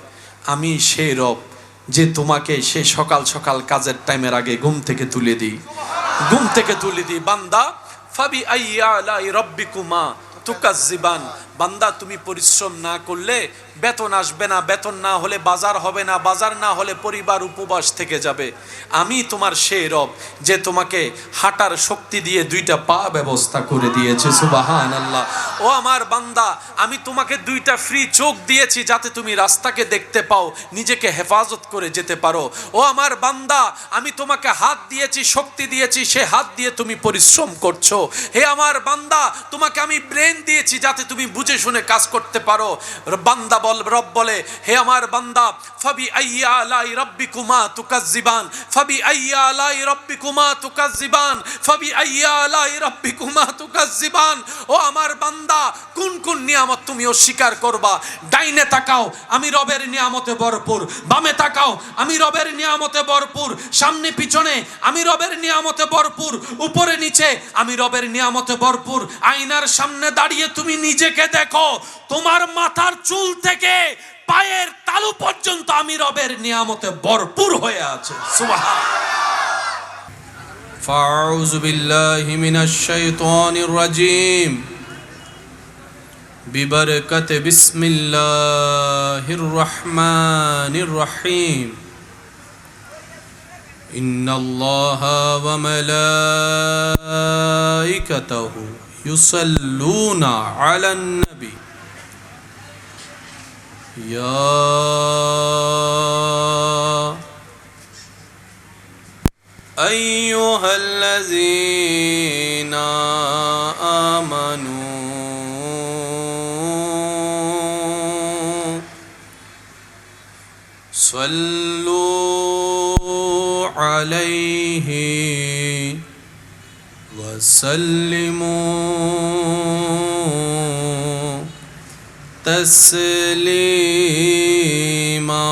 আমি সেই রব যে তোমাকে সে সকাল সকাল কাজের টাইমের আগে ঘুম থেকে তুলে দিই, ঘুম থেকে তুলে দিই। বান্দা, ফাবি আইয়া আলাই রাব্বিকুমা তুকাজ্জিবান, বান্দা তুমি পরিশ্রম না করলে বেতন আসবে না, বেতন না হলে বাজার হবে না, বাজার না হলে পরিবার উপবাস থেকে যাবে। আমি তোমার সেই রব যে তোমাকে হাঁটার শক্তি দিয়ে দুইটা পা ব্যবস্থা করে দিয়েছে। সুবহানাল্লাহ। ও আমার বান্দা, আমি তোমাকে দুইটা ফ্রি চোখ দিয়েছি যাতে তুমি রাস্তাকে দেখতে পাও, নিজেকে হেফাজত করে যেতে পারো। ও আমার বান্দা, আমি তোমাকে হাত দিয়েছি, শক্তি দিয়েছি, সে হাত দিয়ে তুমি পরিশ্রম করছো। হে আমার বান্দা, তোমাকে আমি ব্রেন দিয়েছি যাতে তুমি বুঝে শুনে কাজ করতে পারো। বান্দা রব বলে, হে আমার বান্দা, ফাবি আইয়ি আলাই রাব্বিকুমা তুকাজ্জিবান, ফাবি আইয়ি আলাই রাব্বিকুমা তুকাজ্জিবান, ফাবি আইয়ি আলাই রাব্বিকুমা তুকাজ্জিবান। ও আমার বান্দা, কোন কোন নিয়ামত তুমি অস্বীকার করবা? ডাইনে তাকাও, আমি রবের নিয়ামতে ভরপুর। বামে তাকাও, আমি রবের নিয়ামতে ভরপুর। সামনে পিছনে আমি রবের নিয়ামতে ভরপুর। উপরে নিচে আমি রবের নিয়ামতে ভরপুর। আয়নার সামনে দাঁড়িয়ে তুমি নিজেকে দেখো, তোমার মাথার চুল থেকে পায়ের তালু পর্যন্ত আমি রবের নিয়ামতে ভরপুর হয়ে আছে। সুবহানাল্লাহ। ফাউযু বিল্লাহি মিনাশ শাইতানির রাজীম। বিবরকতে বিসমিল্লাহির রহমানির রহিম। ইন্নাল্লাহা ওয়া মালাইকাতাহু ইউসাল্লুনা আলান নবী ইয়া আইয়ুহাল্লাযীনা আমানু সাল্লু আলাইহি ওয়া সাল্লিমু তাসলিমা।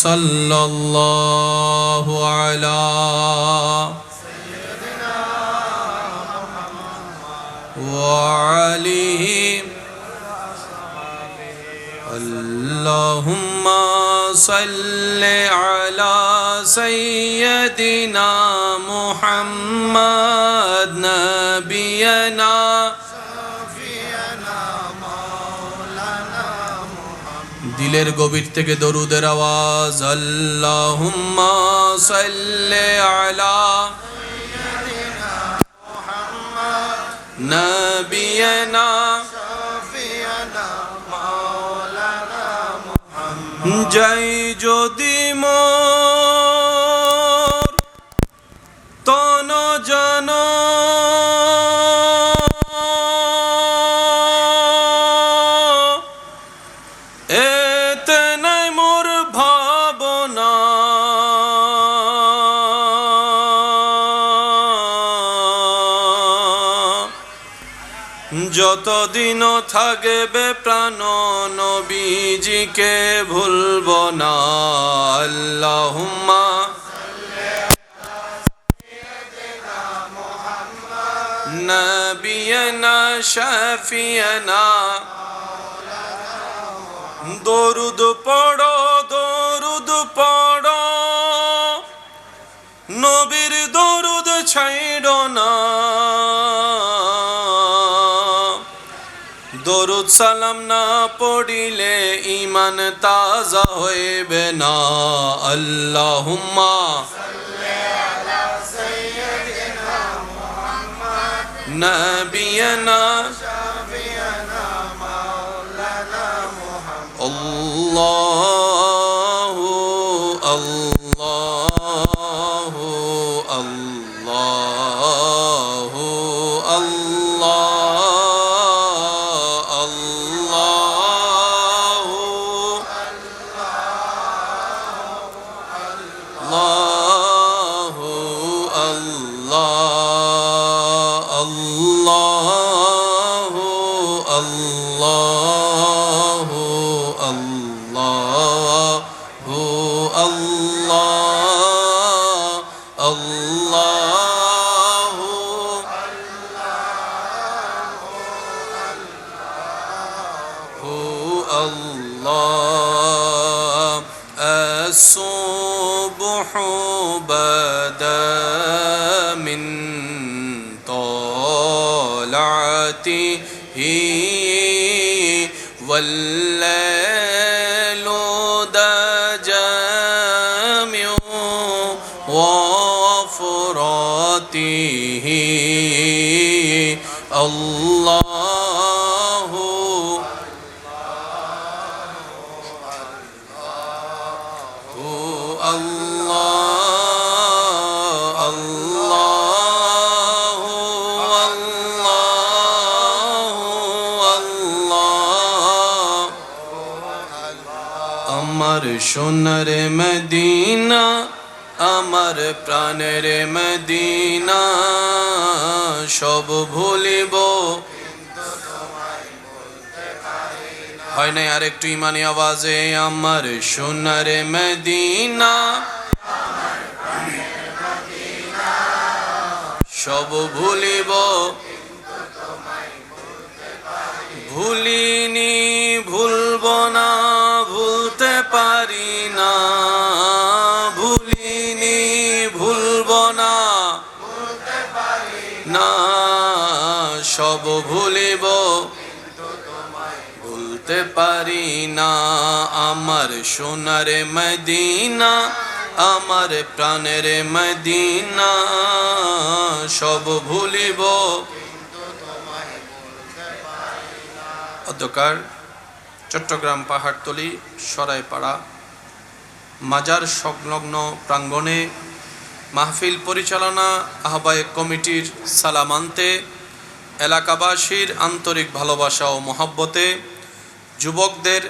সাল্লাল্লাহু আলা সাইয়্যিদিনা মুহাম্মদ ওয়া আলিহি আল্লাহুম্মা সাল্লি আলা সাইয়্যিদিনা মুহাম্মদ নাবিয়ানা দিলের গভীর থেকে দরুদের আওয়াজ। আল্লাহুম্মা সাল্লি আলা সাইয়্যিদিনা মুহাম্মদ নাবিয়ানা শাফিয়ানা মাওলানা মুহাম্মদ। জয় যদি মোর তন জন যতদিন থাকবে প্রাণ নবীজিকে ভুলব না। আল্লাহুম্মা নবিয়ানা শাফিয়ানা। দরুদ পড়ো, দরুদ পড়ো, নবীর দরুদ ছাইড়ো না। দরুদ সালাম না পড়িলে ঈমান তাজা হইবে না। আল্লাহুম্মা সাল্লি আলা সাইয়্যিদিনা মুহাম্মদ নাবিয়ানা শাফিয়ানা মাওলানা মুহাম্মদ। আল্লাহু আল্লাহু আল্লাহু আল্লাহ الصبح بدا من طلعته والليل دجى وفراته الله আমার সোনার মদিনা আমার প্রাণের মদিনা সব ভুলিব হয় নাই আর একটু ইমানি আওয়াজে আমার সোনার মদিনা সব ভুলিব ভুলিনি ভুলব না ভুলতে পারি না ভুলিনি ভুলব না না সব ভুলিব ভুলতে পারি না আমার সোনার মদিনা আমার প্রাণের মদিনা সব ভুলিব অধ্যকার চট্টগ্রাম পাহাড়তলি সরাইপাড়া মাজার সংলগ্ন প্রাঙ্গণে মাহফিল পরিচালনা আহ্বায়ক কমিটির সালামান্তে এলাকাবাসীর আন্তরিক ভালোবাসা ও মহব্বতে যুবকদের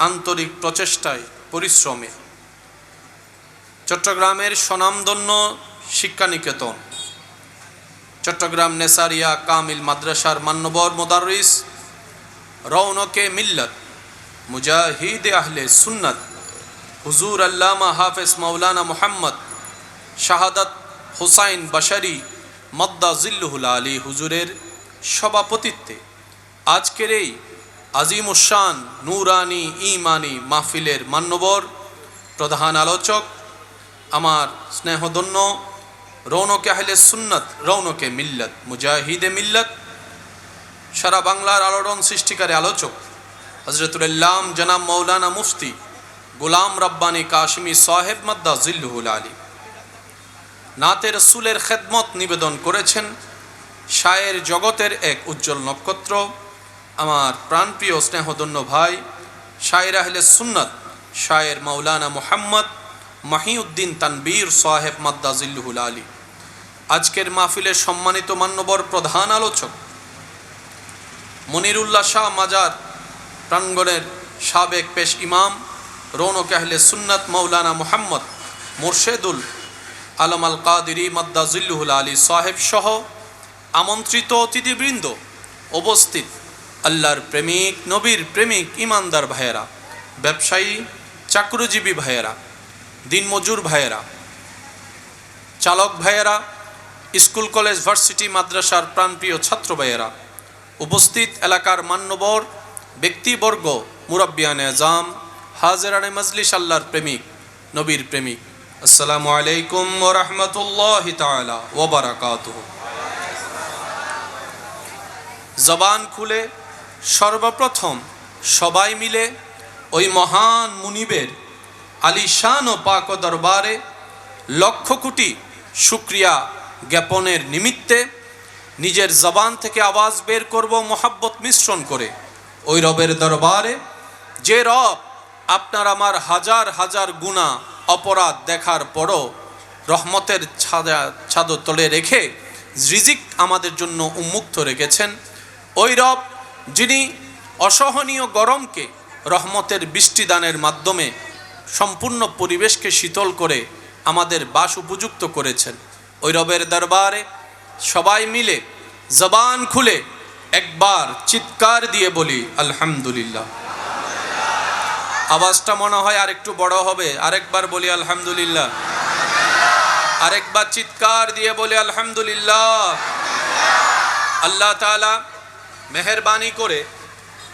আন্তরিক প্রচেষ্টায় পরিশ্রমে চট্টগ্রামের স্বনামধন্য শিক্ষানিকেতন চট্টগ্রাম নেসারিয়া কামিল মাদ্রাসার মান্যবর মুদাররিস রৌনকে মিল্লত মুজাহিদ আহলে সুন্নত হুজুর আল্লামা হাফেজ মাওলানা মুহাম্মদ শাহাদাত হুসাইন বাশারি মদ্দা জিল্লুহুল আলী হুজুরের সভাপতিত্বে আজকের এই আজিমুশান নূরানি ইমানি মাহফিলের মান্যবর প্রধান আলোচক আমার স্নেহধন্য রৌনকে আহলে সুন্নত রৌনকে মিল্লত মুজাহিদে মিল্লত সারা বাংলার আলোড়ন সৃষ্টিকারী আলোচক হযরতুল আল্লাম জনাব মৌলানা মুফতি গোলাম রব্বানী কাশিমি সাহেব মদ্দা জিল্লুহুল আলী নাতে রসুলের খেদমত নিবেদন করেছেন শায়ের জগতের এক উজ্জ্বল নক্ষত্র আমার প্রাণপ্রিয় স্নেহধন্য ভাই শায়ের আহলে সুন্নত শায়ের মৌলানা মুহাম্মদ মাহিউদ্দিন তানবীর সাহেব মদ্দা জিল্লুহুল আলী আজকের মাহফিলের সম্মানিত মান্যবর প্রধান আলোচক মনিরুল্লাহ শাহ মাজার প্রাঙ্গণের সাবেক পেশ ইমাম রৌনক আহলে সুন্নত মৌলানা মুহাম্মদ মুর্শেদুল আলম আল কাদিরি মদ্দা জিল্লুহুল আলী সাহেব সহ আমন্ত্রিত অতিথিবৃন্দ উপস্থিত আল্লাহর প্রেমিক নবীর প্রেমিক ইমানদার ভাইয়েরা ব্যবসায়ী চাকরিজীবী ভাইয়েরা দিনমজুর ভাইয়েরা চালক ভাইয়েরা স্কুল কলেজ ভার্সিটি মাদ্রাসার প্রাণপ্রিয় ছাত্র ভাইয়েরা উপস্থিত এলাকার মান্যবর ব্যক্তিবর্গ মুরাব্বিয়ানে আজম হাজেরানে মজলিস আল্লাহর প্রেমিক নবীর প্রেমিক আসসালামু আলাইকুম ওয়া রাহমাতুল্লাহি তাআলা ওয়া বারাকাতুহু জবান খুলে সর্বপ্রথম সবাই মিলে ওই মহান মুনিবের আলিশান ও পাক দরবারে লক্ষ কোটি শুকরিয়া জ্ঞাপনের নিমিত্তে নিজের জবান থেকে আওয়াজ বের করব মোহাব্বত মিশ্রণ করে ওই রবের দরবারে যে রব আপনার আমার হাজার হাজার গুনাহ অপরাধ দেখার পরও রহমতের ছাদর তলে রেখে রিজিক আমাদের জন্য উন্মুক্ত রেখেছেন ওই রব যিনি অসহনীয় গরমকে রহমতের বৃষ্টিদানের মাধ্যমে সম্পূর্ণ পরিবেশকে শীতল করে আমাদের বাস উপযুক্ত করেছেন ওই রবের দরবারে সবাই মিলে জবান খুলে একবার চিৎকার দিয়ে বলি আলহামদুলিল্লাহ। আওয়াজটা মনে হয় আরেকটু বড় হবে, আরেকবার বলি আলহামদুলিল্লাহ, আরেকবার চিৎকার দিয়ে বলি আলহামদুলিল্লাহ। আল্লাহ তাআলা মেহেরবানি করে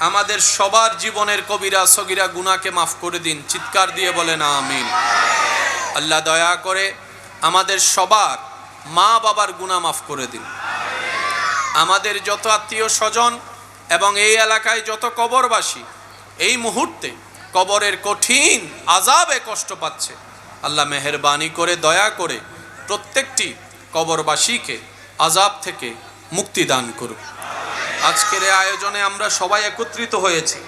আমাদের সবার জীবনের কবিরা সগীরা গুনাহকে মাফ করে দিন, চিৎকার দিয়ে বলেন আমিন। আল্লাহ দয়া করে আমাদের সবার মা বাবার গুনাহ মাফ করে দিন। আমাদের যত আত্মীয় স্বজন এবং এই এলাকায় যত কবরবাসী এই মুহূর্তে কবরের কঠিন আযাবে কষ্ট পাচ্ছে, আল্লাহ মেহেরবানি করে দয়া করে প্রত্যেকটি কবরবাসীকে আযাব থেকে মুক্তি দান করুন। আজকের এই আয়োজনে আমরা সবাই একত্রিত হয়েছি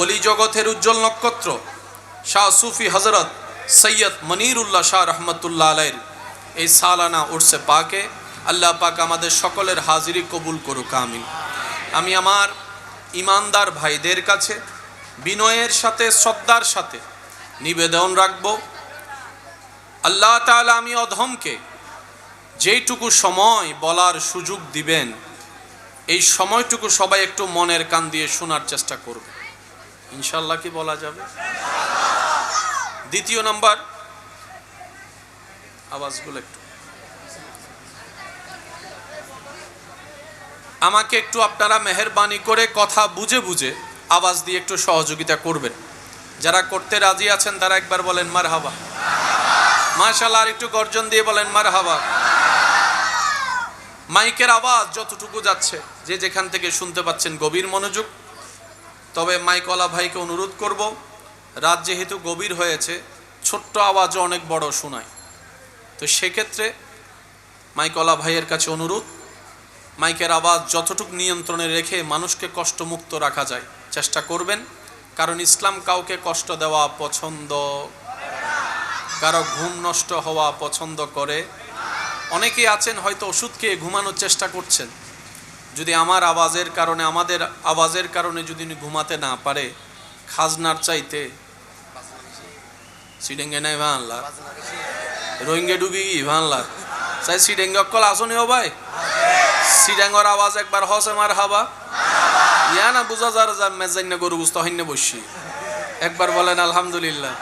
ওলি জগতের উজ্জ্বল নক্ষত্র শাহ সুফি হযরত সৈয়দ মনিরুল্লাহ শাহ রহমতুল্লাহ আলাইহির এই সালানা উরসে পাকে। আল্লাহ পাক আমাদের সকলের হাজিরি কবুল করুক, আমিন। আমি আমার ইমানদার ভাইদের কাছে বিনয়ের সাথে শ্রদ্ধার সাথে নিবেদন রাখব, আল্লাহ তাআলা আমি অধমকে যেইটুকু সময় বলার সুযোগ দিবেন, এই সময়টুকু সবাই একটু মনের কান দিয়ে শোনার চেষ্টা করবে। ইনশাআল্লাহ কি বলা যাবে? দ্বিতীয় নাম্বার, আওয়াজগুলো একটু আমাকে একটু আপনারা মেহেরবানি করে কথা বুঝে বুঝে আওয়াজ দিয়ে একটু সহযোগিতা করবেন। যারা করতে রাজি আছেন তারা একবার বলেন মারহাবা, মাশাআল্লাহ। আর একটু গর্জন দিয়ে বলেন মারহাবা। মাইকের আওয়াজ যতটুকু যাচ্ছে, যে যেখান থেকে শুনতে পাচ্ছেন গভীর মনোযোগ। তবে মাইকওয়ালা ভাইকে অনুরোধ করব, রাত যেহেতু গভীর হয়েছে, ছোট্ট আওয়াজও অনেক বড় শোনায়, তো সেক্ষেত্রে মাইকওয়ালা ভাইয়ের কাছে অনুরোধ, মাইকের আওয়াজ যতটুকু নিয়ন্ত্রণে রেখে মানুষকে কষ্টমুক্ত রাখা যায় চেষ্টা করবেন। কারণ ইসলাম কাউকে কষ্ট দেওয়া পছন্দ, কারো ঘুম নষ্ট হওয়া পছন্দ করে। অনেকেই আছেন হয়তো ওষুধ খেয়ে ঘুমানোর চেষ্টা করছেন, যদি আমার আওয়াজের কারণে, আমাদের আওয়াজের কারণে যদি ঘুমাতে না পারে, খাজনার চাইতে সিডেঙ্গে নাই ভানলা, রোহিঙ্গে ডুবি গি ভানলা, চাই সিডেঙ্গে অকল আসনিও ভাই, সিডাঙ্গর আওয়াজ একবার হসে মার হাবা ইয়া না বুঝা যার মেজাইন গরু বুঝতে হইনে বসি, একবার বলেন আলহামদুলিল্লাহ।